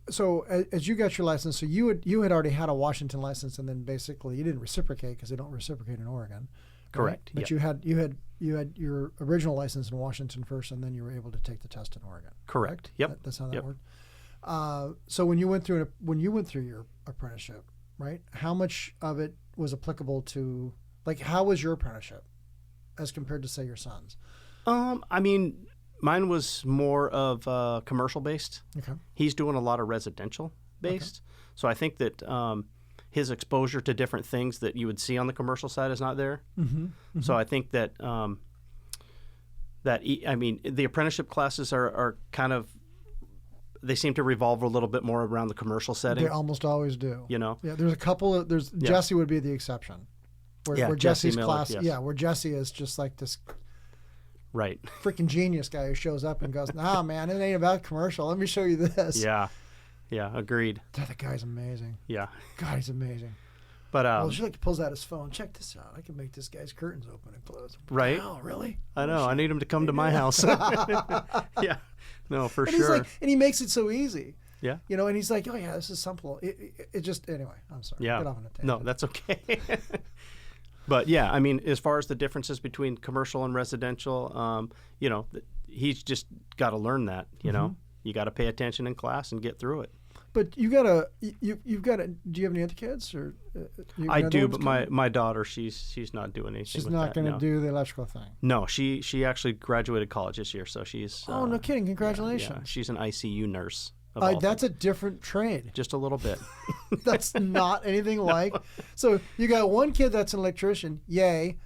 So as you got your license, so you had already had a Washington license, and then basically you didn't reciprocate because they don't reciprocate in Oregon. Correct. Right? But you had your original license in Washington first, and then you were able to take the test in Oregon. Correct. Yep. That's how that worked. So when you went through your apprenticeship, right? How much of it was applicable to, like, how was your apprenticeship as compared to, say, your son's? I mean, mine was more of commercial based. Okay. He's doing a lot of residential based. Okay. So I think that his exposure to different things that you would see on the commercial side is not there. Mm-hmm. Mm-hmm. So I think that the apprenticeship classes are kind of, they seem to revolve a little bit more around the commercial setting. They almost always do. You know? Yeah, there's a couple of, Jesse would be the exception. Where Jesse's Miller, class, yes. where Jesse is just like this right freaking genius guy who shows up and goes, nah, man, it ain't about commercial. Let me show you this. Yeah, agreed. That guy's amazing. Yeah. God, he's amazing. But she pulls out his phone. Check this out. I can make this guy's curtains open and close. Right? Wow, really? I know. I need him to come to my house. Yeah. No, for and sure. And he makes it so easy. Yeah. You know, and he's like, oh yeah, this is simple. It just, anyway, I'm sorry. Yeah. Get off on a tangent. No, that's okay. But yeah, I mean, as far as the differences between commercial and residential, you know, he's just got to learn that. You know, you got to pay attention in class and get through it. But you've got to. Do you have any other kids or? I do, but my daughter, she's not doing anything. She's with not going to do the electrical thing. No, she actually graduated college this year, so she's. Oh, no kidding! Congratulations. Yeah, she's an ICU nurse. That's a different trade. Just a little bit. That's not anything like. So you got one kid that's an electrician, yay,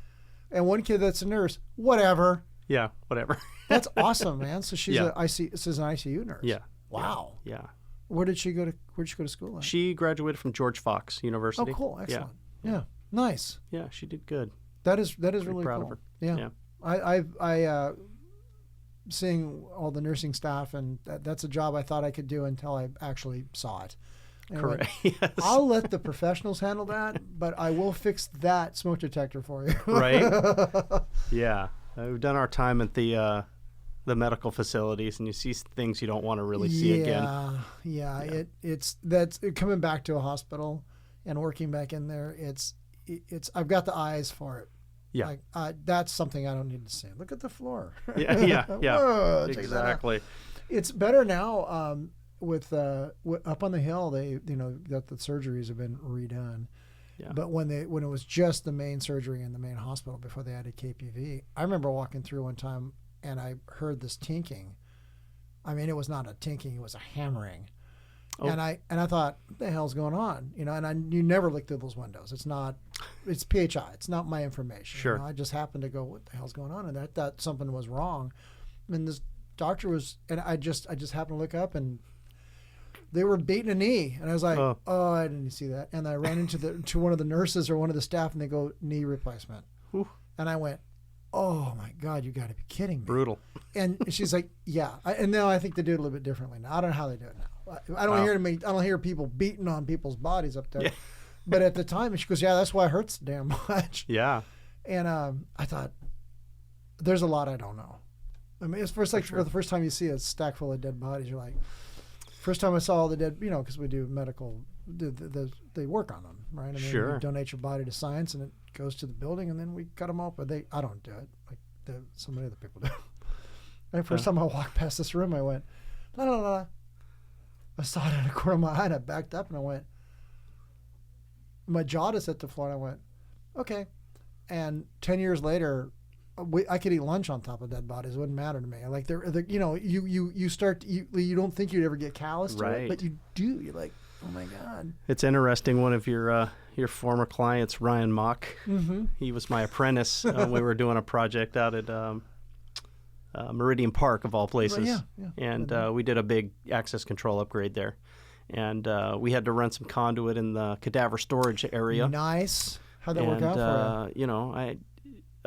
and one kid that's a nurse, whatever. Yeah, whatever. That's awesome, man. So she's an ICU nurse. Yeah. Wow. Yeah. Where did she go to school at? She graduated from George Fox University. Oh, cool. Excellent. Yeah. Nice. Yeah, she did good. That is really proud cool. of her. Yeah. I seeing all the nursing staff, and that's a job I thought I could do until I actually saw it. And correct. Yes. I'll let the professionals handle that, but I will fix that smoke detector for you. Right? Yeah. We've done our time at the medical facilities, and you see things you don't want to really see again. Yeah. That's coming back to a hospital and working back in there. It's I've got the eyes for it. Yeah. Like, that's something I don't need to see. Look at the floor. Yeah. Whoa, exactly. It's better now. With up on the hill, that the surgeries have been redone. Yeah. But when it was just the main surgery in the main hospital before they added KPV, I remember walking through one time and I heard this tinking. I mean, it was not a tinking; it was a hammering. Oh. And I thought, what the hell's going on? And you never look through those windows. It's PHI. It's not my information. Sure. I just happened to go, what the hell's going on? And I thought something was wrong. And this doctor was, and I just happened to look up and they were beating a knee. And I was like, oh, I didn't see that. And I ran to one of the nurses or one of the staff and they go, knee replacement. Ooh. And I went, oh my God, you got to be kidding me. Brutal. And she's like, yeah. And now I think they do it a little bit differently now. I don't know how they do it now. I don't hear people beating on people's bodies up there. Yeah. But at the time, she goes, yeah, that's why it hurts damn much. Yeah. And I thought, there's a lot I don't know. I mean, it's for the first time you see a stack full of dead bodies, you're like, first time I saw all the dead, because we do medical, they work on them, right? I mean, sure. You donate your body to science and it goes to the building and then we cut them up. But I don't do it. Like so many other people do. And the first time I walked past this room, I went, la la la. I saw it in the corner of my eye and I backed up and I went, my jaw just hit the floor and I went, okay. And 10 years later, I could eat lunch on top of dead bodies. It wouldn't matter to me. Like you don't think you'd ever get callous to it, but you do. You're like, oh my God. It's interesting. One of your former clients, Ryan Mock, he was my apprentice when we were doing a project out at Meridian Park, of all places. Yeah. And we did a big access control upgrade there. And we had to run some conduit in the cadaver storage area. Nice. How'd that work out for you?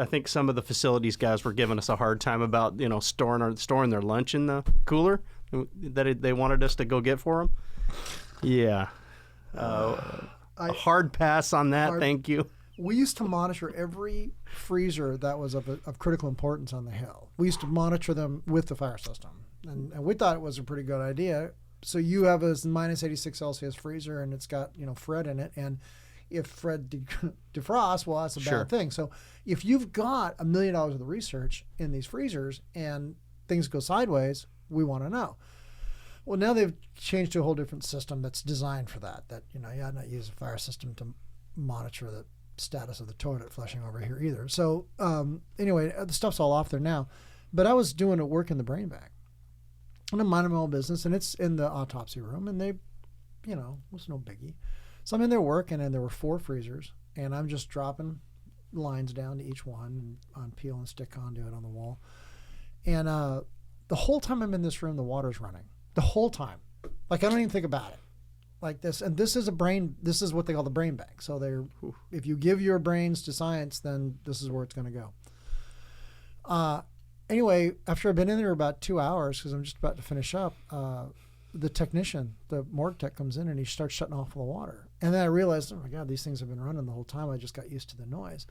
I think some of the facilities guys were giving us a hard time about, storing their lunch in the cooler that they wanted us to go get for them. Yeah. A hard pass on that. Thank you. We used to monitor every freezer that was of critical importance on the hill. We used to monitor them with the fire system, and we thought it was a pretty good idea. So you have a minus 86 Celsius freezer, and it's got Fred in it, and if Fred defrosts, well, that's a bad thing. So if you've got $1 million worth of research in these freezers and things go sideways, we want to know. Well, now they've changed to a whole different system that's designed for that. That not use a fire system to monitor the status of the toilet flushing over here either. So anyway, the stuff's all off there now. But I was doing work in the brain bank, and I'm minding my own business, and it's in the autopsy room, and they, it was no biggie. So I'm in there working, and there were 4 freezers, and I'm just dropping lines down to each one on peel and stick conduit on the wall. And the whole time I'm in this room, the water's running. The whole time. Like, I don't even think about it. Like this. And this is this is what they call the brain bank. So if you give your brains to science, then this is where it's going to go. Anyway, after I've been in there about 2 hours, because I'm just about to finish up, the technician, the morgue tech, comes in and he starts shutting off the water. And then I realized, oh my God, these things have been running the whole time. I just got used to the noise.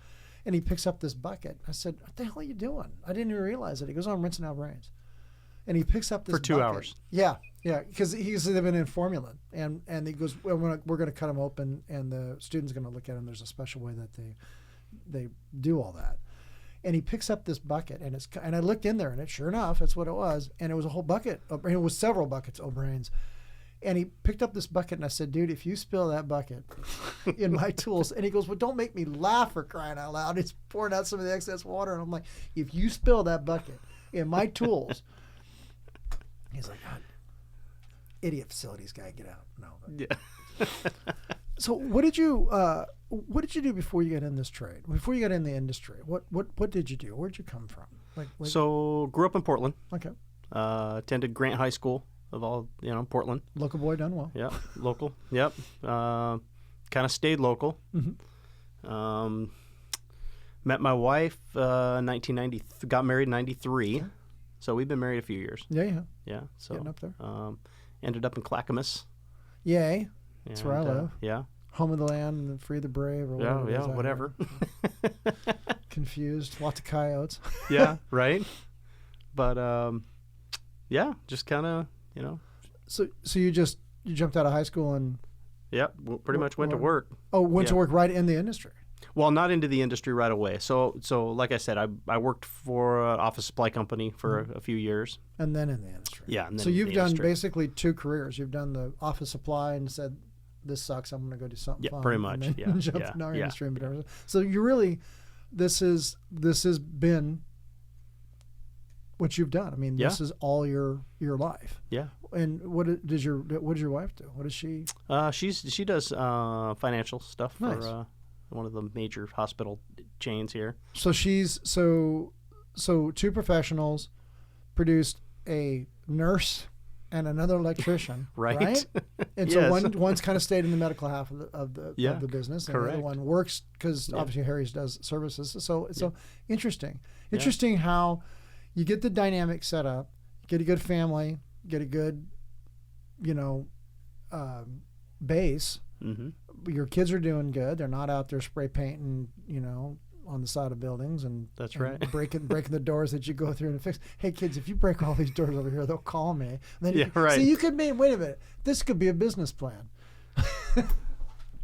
And he picks up this bucket. I said, what the hell are you doing? I didn't even realize it. He goes, I'm rinsing out brains. And he picks up this for 2 bucket. hours. Yeah, because they've been in formalin. And he goes, well, we're going to cut them open, and the student's going to look at them. There's a special way that they do all that. And he picks up this bucket, and I looked in there, and sure enough, that's what it was. And it was a whole bucket, and it was several buckets of brains. And he picked up this bucket, and I said, dude, if you spill that bucket in my tools. And he goes, well, don't make me laugh, for crying out loud. He's pouring out some of the excess water. And I'm like, if you spill that bucket in my tools. He's like, God, idiot facilities guy, get out. No. Yeah. So what did you do before you got in this trade? Before you got in the industry? What did you do? Where'd you come from? So grew up in Portland. Okay. Attended Grant High School of all, Portland. Local boy, done well. Yeah, local. Yep. Kind of stayed local. Mm-hmm. Met my wife 1990. Got married in 93. Okay. So we've been married a few years. Yeah. Yeah. So getting up there. Ended up in Clackamas. Yay. That's where I live. Yeah. Home of the land and free the brave. Or whatever. Yeah. Whatever. Confused. Lots of coyotes. Yeah. Right. But yeah, just kind of So you jumped out of high school and. Yep. Pretty much went to work. Oh, went to work right in the industry. Well, not into the industry right away. So like I said, I worked for an office supply company for a few years. And then in the industry. Yeah. And then so you've done basically 2 careers. You've done the office supply and said, this sucks, I'm going to go do something fun. Pretty much. And then jump in our industry. And whatever. So you really, this has been what you've done. I mean, this is all your life. Yeah. And what does your wife do? What does she? She does financial stuff for one of the major hospital chains here. So so 2 professionals produced a nurse and another electrician, right? And so one's kind of stayed in the medical half of the business, and the other one works because obviously Harry's does services. So interesting how you get the dynamic set up, get a good family, get a good base. Mm-hmm. Your kids are doing good. They're not out there spray painting, on the side of buildings and breaking the doors that you go through and fix. Hey kids, if you break all these doors over here, they'll call me. And then So you could wait a minute. This could be a business plan. You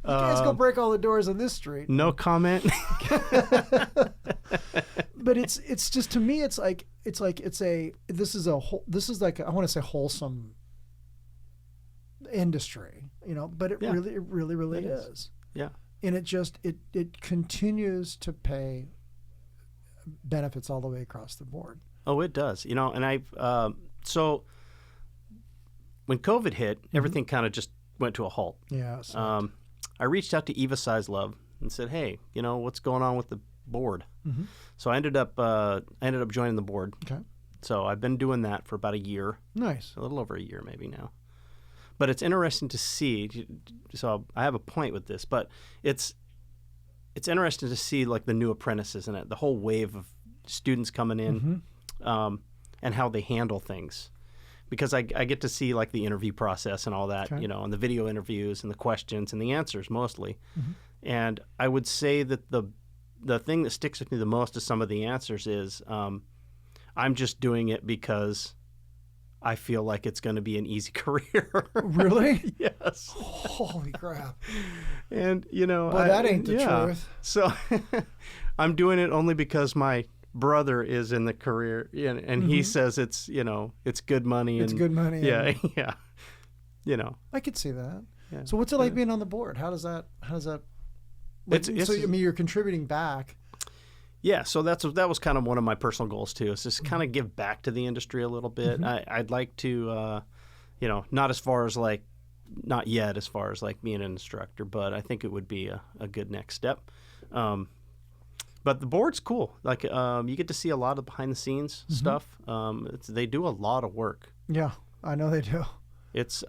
guys go break all the doors on this street. No comment. But it's just, to me, this is like I want to say wholesome industry, but it really is. Yeah. And it continues to pay benefits all the way across the board. Oh, it does. And I've so when COVID hit, everything kind of just went to a halt. Yeah. I reached out to Eva Sizelove and said, "Hey, what's going on with the board?" Mm-hmm. So I ended up joining the board. Okay. So I've been doing that for about a year. Nice. A little over a year maybe now. But it's interesting to see. So I have a point with this, but it's interesting to see like the new apprentices and the whole wave of students coming in, and how they handle things. Because I get to see like the interview process and all that, and the video interviews and the questions and the answers mostly. Mm-hmm. And I would say that the thing that sticks with me the most is some of the answers is I'm just doing it because I feel like it's going to be an easy career. Really? Yes. Holy crap. And, you know. Well, that ain't the truth. So I'm doing it only because my brother is in the career, and he says it's, you know, it's good money. It's good money. Yeah, yeah. You know. I could see that. Yeah. So what's it like being on the board? How does that like, It's so I mean, you're contributing back. Yeah, so that was kind of one of my personal goals too, is just kind of give back to the industry a little bit. I'd like to, you know, not yet as far as like being an instructor, but I think it would be a good next step. But the board's cool. Like you get to see a lot of behind the scenes stuff. They do a lot of work. Yeah, I know they do. It's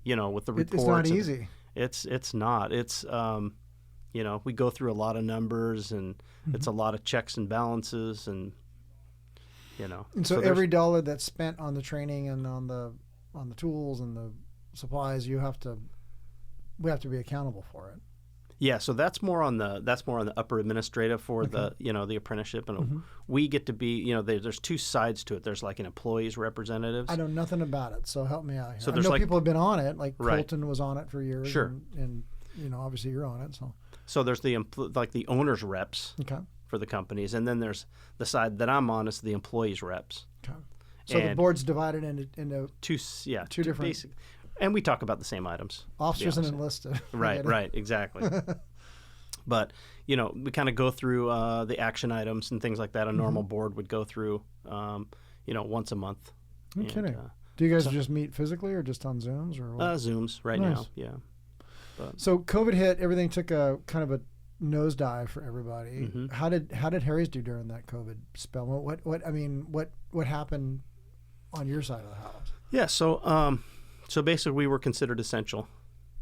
you know, with the reports. It's not easy. It's not. It's you know, we go through a lot of numbers, and it's a lot of checks and balances, and you know. And so every dollar that's spent on the training and on the tools and the supplies, we have to be accountable for it. Yeah, so that's more on the upper administrative for the, you know, the apprenticeship, and we get to be, you know, there's two sides to it. There's like an employees representatives. I know nothing about it, so help me out here. So I know like, people have been on it, like right. Colton was on it for years. Sure. And you know, obviously you're on it, so. So there's the owners reps for the companies, and then there's the side that I'm on is the employees reps. Okay. So the board's divided into two different basic, and we talk about the same items. Officers and enlisted. Right, exactly. But you know, we kind of go through the action items and things like that. A normal board would go through, you know, once a month. No kidding. Do you guys just meet physically or just on Zooms or what? Zooms right now? Yeah. So COVID hit, everything took a kind of a nosedive for everybody. How did Harry's do during that COVID spell? What happened on your side of the house? Yeah, so basically we were considered essential.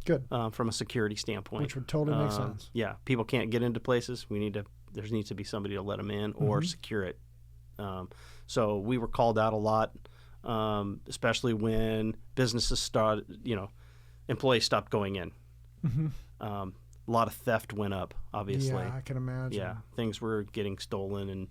Good. From a security standpoint, which would totally make sense. Yeah, people can't get into places. There needs to be somebody to let them in or secure it. So we were called out a lot, especially when businesses started, you know, employees stopped going in. A lot of theft went up, obviously. Yeah, I can imagine. Yeah, things were getting stolen and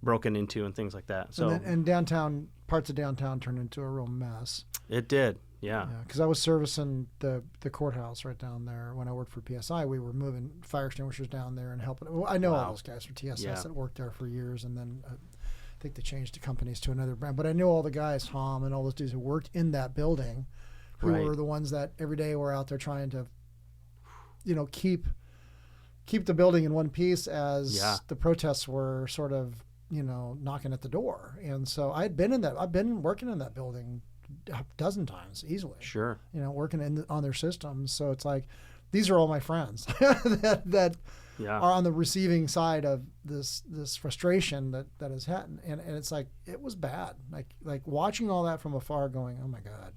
broken into and things like that. So and parts of downtown turned into a real mess. It did. Yeah. Because I was servicing the courthouse right down there when I worked for PSI. We were moving fire extinguishers down there and helping. Well, I know all those guys from TSS that worked there for years, and then I think they changed the companies to another brand. But I know all the guys, Tom and all those dudes who worked in that building, who were the ones that every day were out there trying to, you know, keep the building in one piece as the protests were sort of, you know, knocking at the door. And so I've been working in that building a dozen times easily. Sure. You know, working on their systems. So it's like, these are all my friends that are on the receiving side of this frustration that has happened. And it's like, it was bad. Like watching all that from afar going, oh my God.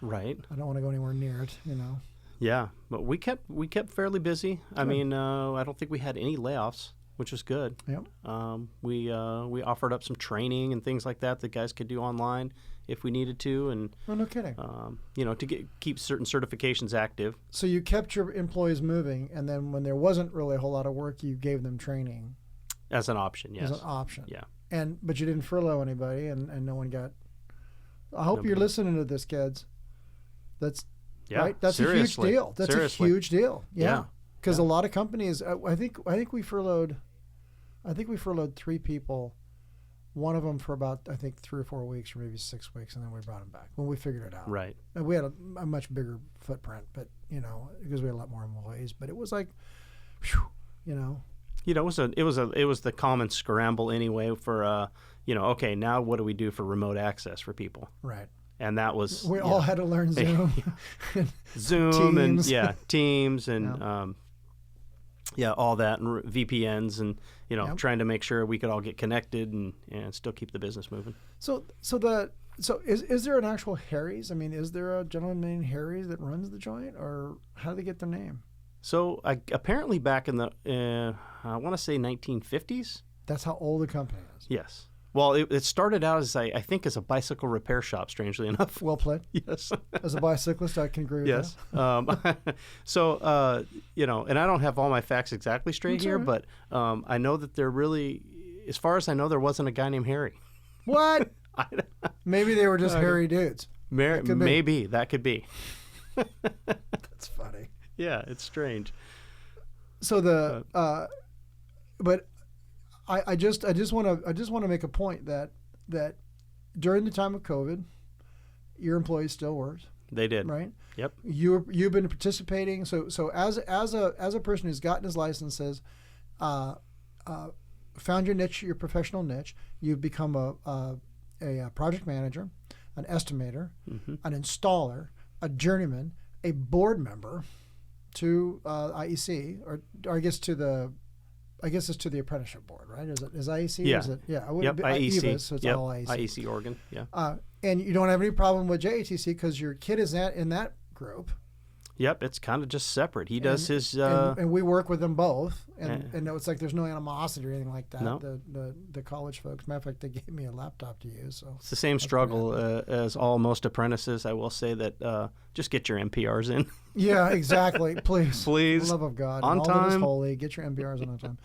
Right. I don't want to go anywhere near it, you know. Yeah, but we kept fairly busy. Good. I mean, I don't think we had any layoffs, which was good. Yep. We offered up some training and things like that guys could do online if we needed to, and no kidding. You know, to keep certain certifications active. So you kept your employees moving, and then when there wasn't really a whole lot of work, you gave them training as an option. Yes. As an option. Yeah. But you didn't furlough anybody, and no one got. I hope you're listening to this, kids. That's right. That's seriously. a huge deal. That's seriously. a huge deal. Yeah. Because a lot of companies, I think we furloughed. I think we furloughed 3 people. One of them for about 3 or 4 weeks, or maybe 6 weeks, and then we brought them back when we figured it out. Right. And we had a much bigger footprint, but you know, because we had a lot more employees. But it was like, whew, you know. You know, it was the common scramble anyway for you know, okay, now what do we do for remote access for people? Right. And that was we all had to learn Zoom, Teams. and Teams and all that, and VPNs, and you know, trying to make sure we could all get connected and still keep the business moving. So is there an actual Harry's? I mean, is there a gentleman named Harry's that runs the joint, or how do they get their name? So apparently back in the I want to say 1950s. That's how old the company is. Yes. Well, it started out as, I think, as a bicycle repair shop, strangely enough. Well played. Yes. As a bicyclist, I can agree with Yes. that. So, and I don't have all my facts exactly straight That's here, all right. but I know that there really, as far as I know, there wasn't a guy named Harry. What? Maybe they were just hairy dudes. That could be. Maybe that could be. That's funny. Yeah, it's strange. So but I just want to make a point that during the time of COVID, your employees still worked. They did. Right. Yep. You've been participating. So as a person who's gotten his licenses, found your niche, your professional niche, you've become a project manager, an estimator, an installer, a journeyman, a board member to IEC, or I guess it's to the apprenticeship board, right? Is IEC? Yeah. Is it? Yeah. Yep. IEC. EVAS, so it's all IEC. IEC Oregon. Yeah. And you don't have any problem with JATC because your kid is in that group. Yep. It's kind of just separate. He does his. And we work with them both, and it's like there's no animosity or anything like that. No. The college folks. Matter of fact, they gave me a laptop to use. So it's the same struggle as most apprentices. I will say that just get your MPRs in. Yeah, exactly. Please, please, for the love of God, on all time. that is holy. Get your MPRs on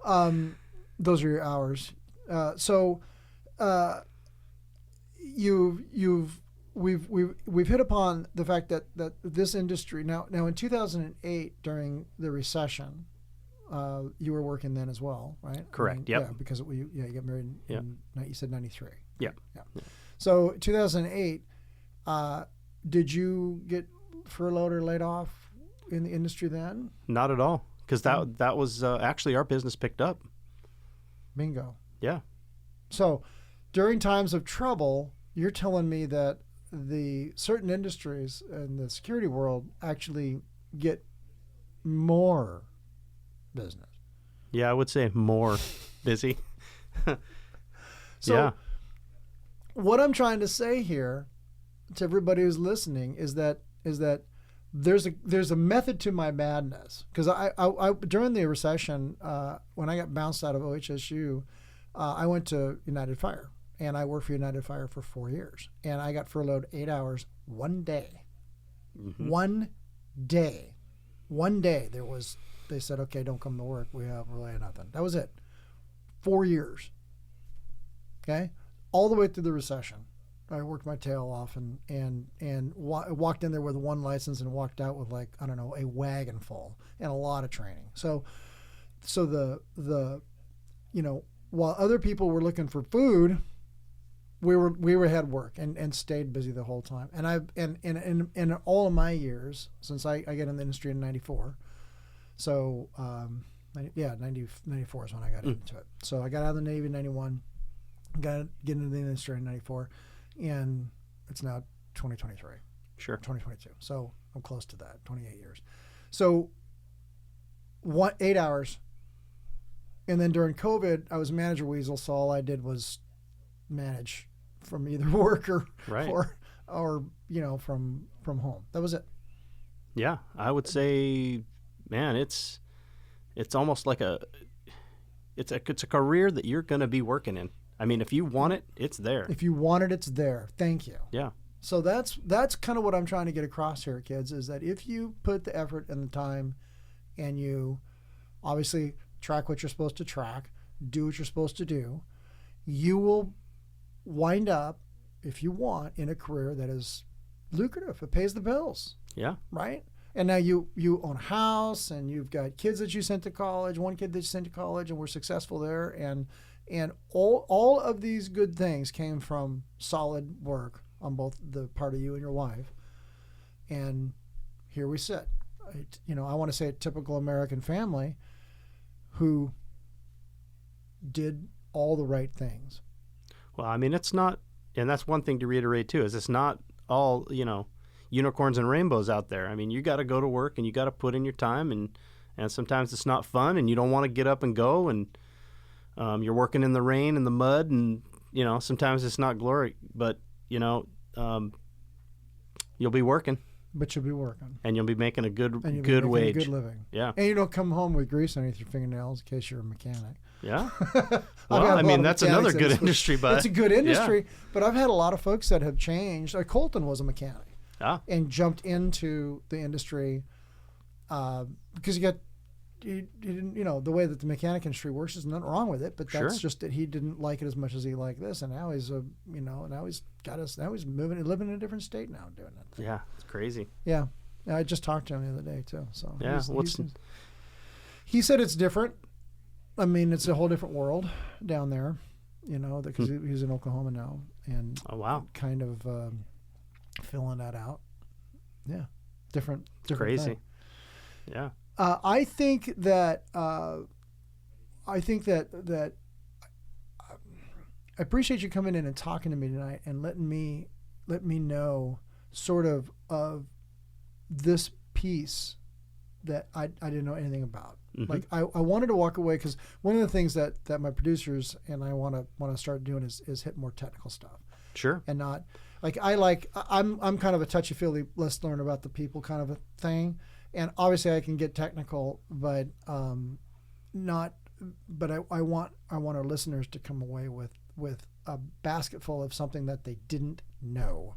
time. Those are your hours. We've hit upon the fact that this industry now in 2008 during the recession, you were working then as well, right? Correct. Yep. Yeah, because you got married in you said 93. Yep. Yeah. So 2008, did you get furloughed or laid off in the industry then? Not at all, because that was actually our business picked up. Bingo. Yeah. So during times of trouble, you're telling me that the certain industries in the security world actually get more business. Yeah, I would say more busy. So yeah. What I'm trying to say here to everybody who's listening is that there's a method to my madness, because I during the recession, when I got bounced out of OHSU, I went to United Fire, and I worked for United Fire for 4 years, and I got furloughed 8 hours one day. Mm-hmm. One day they said, okay, don't come to work. We have really nothing. That was it. 4 years. Okay, all the way through the recession. I worked my tail off and walked in there with one license and walked out with, like, I don't know, a wagon full and a lot of training. So the while other people were looking for food, we had work and stayed busy the whole time. And I've in all of my years since I got in the industry in '94, so 94 is when I got into it. So I got out of the Navy in '91, got get into the industry in '94, and it's now 2023. Sure. 2022. So I'm close to that. 28 years. So 8 hours. And then during COVID, I was manager weasel, so all I did was manage from either work or from home. That was it. Yeah, I would say, man, it's almost like it's a career that you're going to be working in. I mean, if you want it, it's there. If you want it, it's there. Thank you. Yeah. So that's kind of what I'm trying to get across here, kids, is that if you put the effort and the time, and you obviously track what you're supposed to track, do what you're supposed to do, you will wind up, if you want, in a career that is lucrative. It pays the bills. Yeah. Right? And now you own a house, and you've got kids that you sent to college, one kid that you sent to college, and we're successful there. And all of these good things came from solid work on both the part of you and your wife. And here we sit. I want to say a typical American family who did all the right things. Well, I mean, it's not, and that's one thing to reiterate too, is it's not all, unicorns and rainbows out there. I mean, you got to go to work and you got to put in your time, and sometimes it's not fun, and you don't want to get up and go, and you're working in the rain and the mud, and sometimes it's not glory, but you'll be working. But you'll be working, and you'll be making a good wage, good living. Yeah, and you don't come home with grease underneath your fingernails in case you're a mechanic. Yeah. I've had Well, a I lot mean, of that's mechanics another that good it's- industry, but it's a good industry. Yeah. But I've had a lot of folks that have changed. Colton was a mechanic and jumped into the industry because he didn't, the way that the mechanic industry works, there's nothing wrong with it, but that's just that he didn't like it as much as he liked this, and now he's now he's moving and living in a different state now doing it. Yeah, it's crazy. Yeah, I just talked to him the other day too. So Yeah, he said it's different. I mean, it's a whole different world down there, because he's in Oklahoma now, and oh wow, kind of filling that out. Yeah, different crazy. thing. Yeah. I think that I appreciate you coming in and talking to me tonight and letting me know sort of this piece that I didn't know anything about. Mm-hmm. Like I wanted to walk away because one of the things that my producers and I want to start doing is hit more technical stuff. Sure. And not like I'm kind of a touchy-feely, let's learn about the people kind of a thing. And obviously I can get technical, but not. But I want our listeners to come away with a basket full of something that they didn't know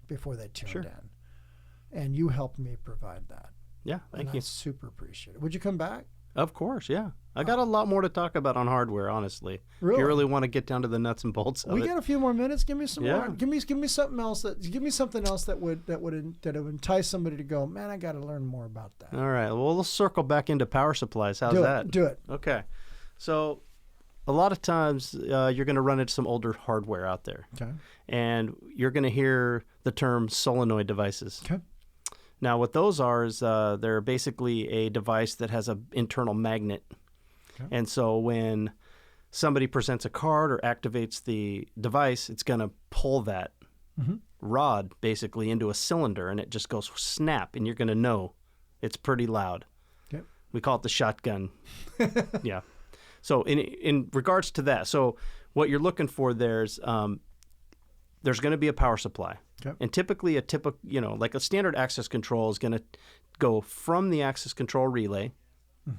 before they tuned in. And you helped me provide that. Yeah, thank you. I super appreciate it. Would you come back? Of course, yeah. I got a lot more to talk about on hardware, honestly. Really? If you really want to get down to the nuts and bolts of We it. got a few more minutes. Give me some Yeah. more. Give me something else that would entice somebody to go, man, I got to learn more about that. All right. Well, let's circle back into power supplies. How's that? Do it. Okay. So a lot of times you're going to run into some older hardware out there. Okay. And you're going to hear the term solenoid devices. Okay. Now, what those are is they're basically a device that has an internal magnet. Okay. And so when somebody presents a card or activates the device, it's going to pull that rod basically into a cylinder, and it just goes snap, and you're going to know it's pretty loud. Okay. We call it the shotgun. Yeah. So in regards to that, so what you're looking for there's going to be a power supply. Okay. And typically like a standard access control is going to go from the access control relay,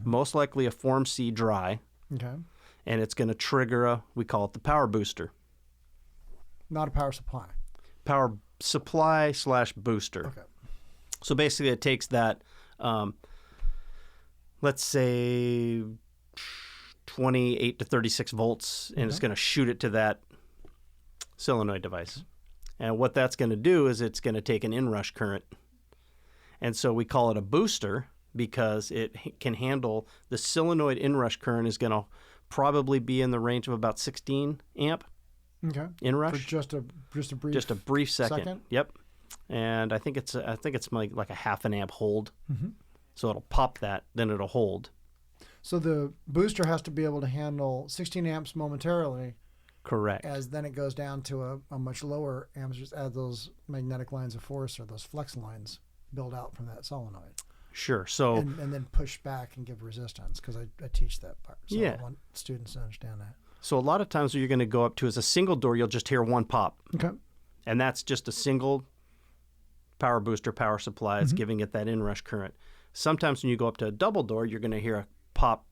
most likely a Form C dry. Okay. And it's going to trigger we call it the power booster. Not a power supply. Power supply / booster. Okay. So basically it takes that, let's say 28 to 36 volts, and it's going to shoot it to that solenoid device. Okay. And what that's going to do is it's going to take an inrush current. And so we call it a booster because it can handle the solenoid inrush current is going to probably be in the range of about 16 amp inrush. For just a brief second. Yep. And I think it's like a half an amp hold. So it'll pop that, then it'll hold. So the booster has to be able to handle 16 amps momentarily. Correct. As then it goes down to a much lower amps, just add those magnetic lines of force or those flex lines build out from that solenoid. Sure. So and then push back and give resistance because I teach that part. So I want students to understand that. So a lot of times what you're going to go up to is a single door, you'll just hear one pop. Okay. And that's just a single power booster, power supply. It's giving it that inrush current. Sometimes when you go up to a double door, you're going to hear a pop,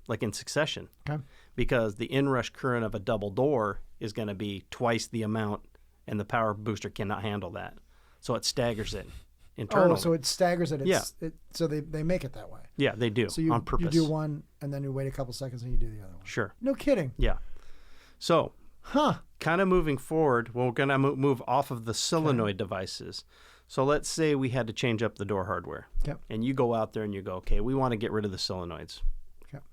like in succession. Okay. Because the inrush current of a double door is going to be twice the amount, and the power booster cannot handle that. So it staggers it internally. Oh, so it staggers it. Yeah. So they make it that way. Yeah, they do, so on purpose. You do one, and then you wait a couple seconds, and you do the other one. Sure. No kidding. Yeah. So kind of moving forward, we're going to move off of the solenoid devices. So let's say we had to change up the door hardware. Okay. And you go out there and you go, okay, we want to get rid of the solenoids. Okay.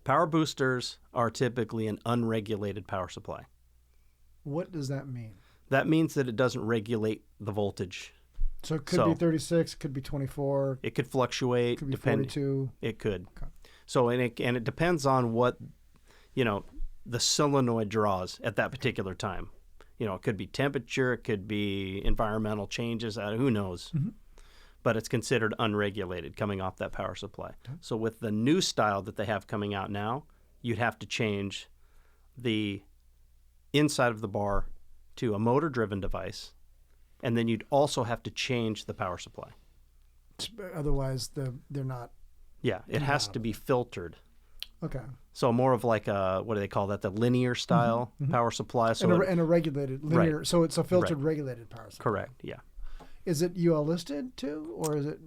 Power boosters are typically an unregulated power supply. What does that mean? That means that it doesn't regulate the voltage. So it could be 36, could be 24. It could fluctuate. Could be 42. It could. Okay. So and it depends on what, the solenoid draws at that particular time. It could be temperature, it could be environmental changes, who knows. But it's considered unregulated coming off that power supply. Okay. So with the new style that they have coming out now, you'd have to change the inside of the bar to a motor-driven device, and then you'd also have to change the power supply. Otherwise, they're not. Yeah, it has to be filtered. Okay. So more of like a, what do they call that? The linear style power supply. So and a regulated linear. Right. So it's a filtered regulated power supply. Correct. Yeah. Is it UL listed too, or is it?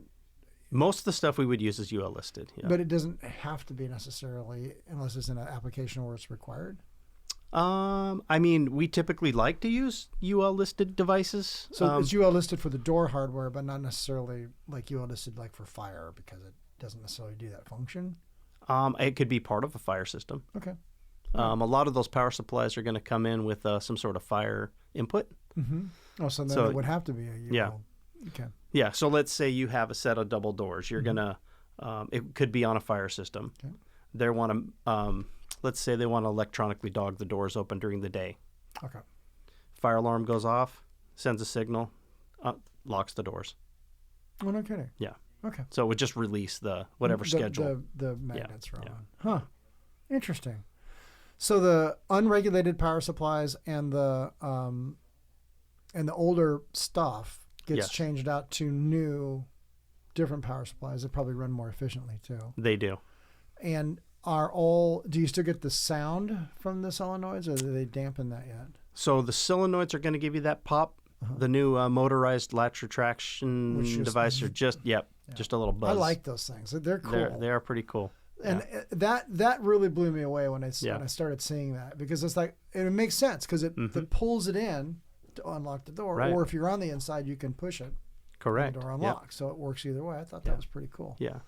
Most of the stuff we would use is UL listed. Yeah. But it doesn't have to be necessarily unless it's in an application where it's required. I mean, we typically like to use UL listed devices. So it's UL listed for the door hardware, but not necessarily like UL listed like for fire because it doesn't necessarily do that function. It could be part of a fire system. Okay. A lot of those power supplies are going to come in with some sort of fire input. Oh, so then it would have to be a UL. Yeah. Okay. Yeah. So let's say you have a set of double doors. You're gonna. It could be on a fire system. Okay. They want to. Let's say they want to electronically dog the doors open during the day. Okay. Fire alarm goes off, sends a signal, locks the doors. Oh, no kidding. Yeah. Okay. So it would just release the whatever schedule. The magnets are on. Yeah. Huh. Interesting. So the unregulated power supplies and the older stuff gets changed out to new, different power supplies that probably run more efficiently too. They do. And do you still get the sound from the solenoids, or do they dampen that yet? So the solenoids are going to give you that pop. The new motorized latch retraction device are just a little buzz. I like those things. They're cool. They are pretty cool. And that really blew me away when I started seeing that, because it's like, it makes sense because it pulls it in to unlock the door, or if you're on the inside, you can push it. Correct. And the door unlocks, so it works either way. I thought that was pretty cool. Yeah.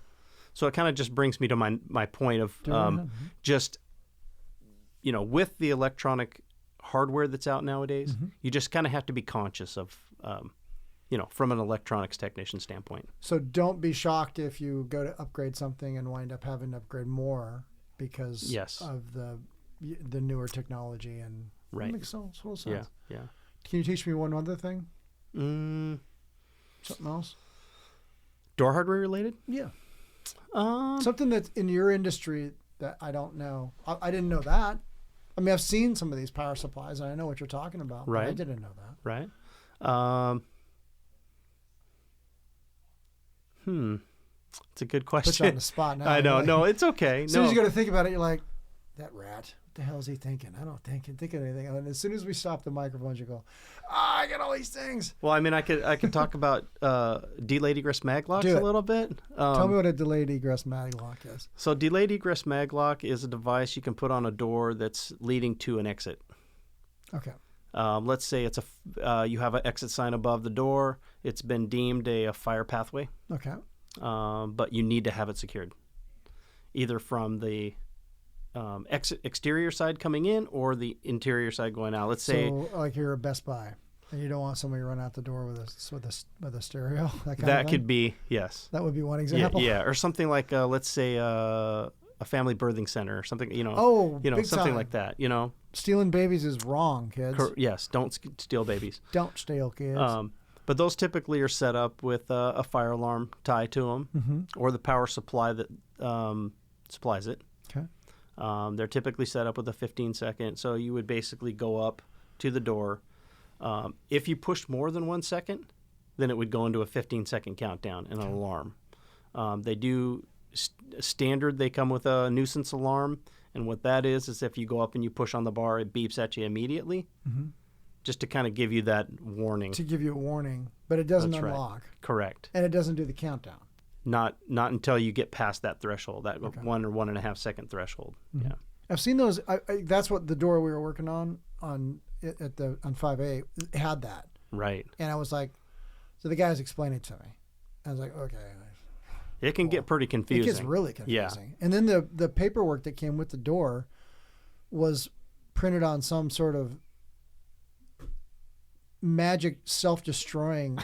So it kind of just brings me to my point of just, with the electronic hardware that's out nowadays, you just kind of have to be conscious of, from an electronics technician standpoint. So don't be shocked if you go to upgrade something and wind up having to upgrade more because of the newer technology, and that makes total sense. Yeah. Can you teach me one other thing? Something else? Door hardware related? Yeah. Something that's in your industry that I don't know. I didn't know that. I mean, I've seen some of these power supplies, and I know what you're talking about. Right. But I didn't know that. Right. It's a good question. Put you on the spot now. I know. No, it's okay. As soon as you got to think about it, you're like, that rat. What the hell is he thinking? I don't think of anything. And as soon as we stop the microphones, you go, I got all these things. Well, I mean, I could talk about delayed egress mag locks a little bit. Tell me what a delayed egress mag lock is. So delayed egress mag lock is a device you can put on a door that's leading to an exit. Okay. Let's say it's you have an exit sign above the door. It's been deemed a fire pathway. Okay. But you need to have it secured, either from the exterior side coming in or the interior side going out. Let's say, like you're a Best Buy, and you don't want somebody to run out the door with a stereo. That could be, yes. That would be one example. Yeah, or something like let's say a family birthing center or something. Big something time. like that. Stealing babies is wrong, kids. Yes, don't steal babies. Don't steal kids. But those typically are set up with a fire alarm tied to them, or the power supply that supplies it. Okay. They're typically set up with a 15-second. So you would basically go up to the door. If you pushed more than 1 second, then it would go into a 15-second countdown and an alarm. They do standard. They come with a nuisance alarm. And what that is if you go up and you push on the bar, it beeps at you immediately. Just to kind of give you that warning. To give you a warning, but it doesn't That's unlock. Right. Correct. And it doesn't do the countdown. Not until you get past that threshold, that 1 or 1.5 second threshold. Yeah. I've seen those. That's what the door we were working on 5A had that. Right. And I was like, so the guys explained it to me. I was like, okay. It can get pretty confusing. It gets really confusing. Yeah. And then the paperwork that came with the door was printed on some sort of magic self-destroying.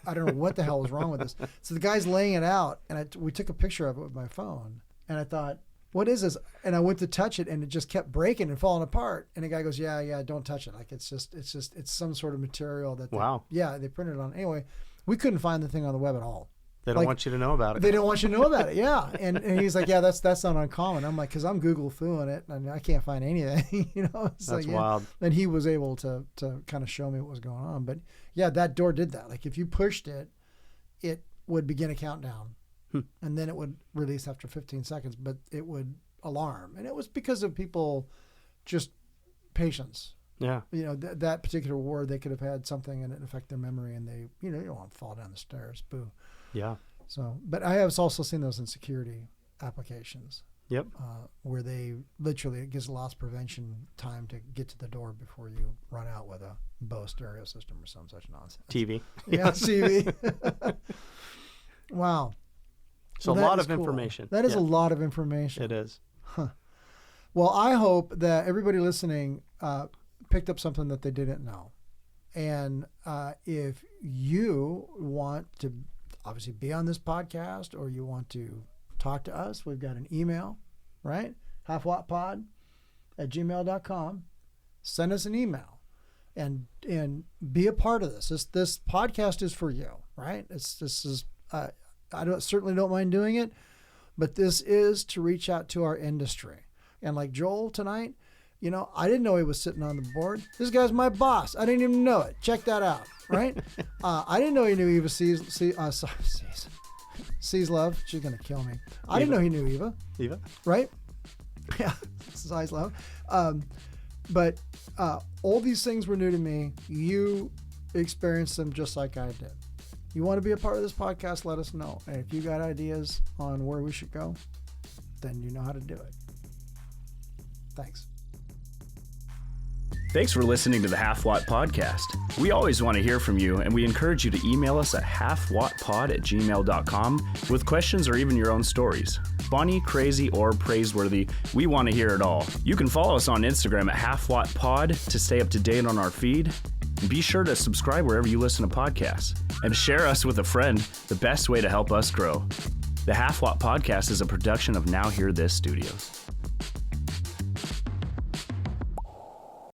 I don't know what the hell was wrong with this. So the guy's laying it out, and we took a picture of it with my phone, and I thought, what is this? And I went to touch it, and it just kept breaking and falling apart. And the guy goes, yeah, don't touch it. Like it's some sort of material that they printed it on. Anyway, we couldn't find the thing on the web at all. They don't want you to know about it. They don't want you to know about it. Yeah. And he's like, yeah, that's not uncommon. I'm like, because I'm Google fooling it, and I can't find anything. It's that's like, wild. And he was able to kind of show me what was going on. But yeah, that door did that. Like if you pushed it, it would begin a countdown, and then it would release after 15 seconds. But it would alarm. And it was because of people just patience. Yeah. You know, that particular ward, they could have had something and it affect their memory, and they, you don't want to fall down the stairs. Boo. Yeah. So, but I have also seen those in security applications. Yep. Where they literally, it gives loss prevention time to get to the door before you run out with a Bose stereo system or some such nonsense. TV. Yeah, TV. Wow. So well, a lot of cool. information. That is a lot of information. It is. Huh. Well, I hope that everybody listening picked up something that they didn't know. And if you want to obviously be on this podcast, or you want to talk to us, we've got an email, right? halfwattpod@gmail.com. Send us an email and be a part of this. This podcast is for you, right? I certainly don't mind doing it, but this is to reach out to our industry. And like Joel tonight, I didn't know he was sitting on the board. This guy's my boss. I didn't even know it. Check that out, right? I didn't know he knew Eva Sees Love. She's going to kill me. I didn't know he knew Eva. Eva? Right? Yeah, Size Love. But all these things were new to me. You experienced them just like I did. You want to be a part of this podcast, let us know. And if you got ideas on where we should go, then you know how to do it. Thanks. Thanks for listening to the Half Watt Podcast. We always want to hear from you, and we encourage you to email us at halfwattpod@gmail.com with questions or even your own stories. Funny, crazy, or praiseworthy, we want to hear it all. You can follow us on Instagram at halfwattpod to stay up to date on our feed. And be sure to subscribe wherever you listen to podcasts. And share us with a friend, the best way to help us grow. The Half Watt Podcast is a production of Now Hear This Studios.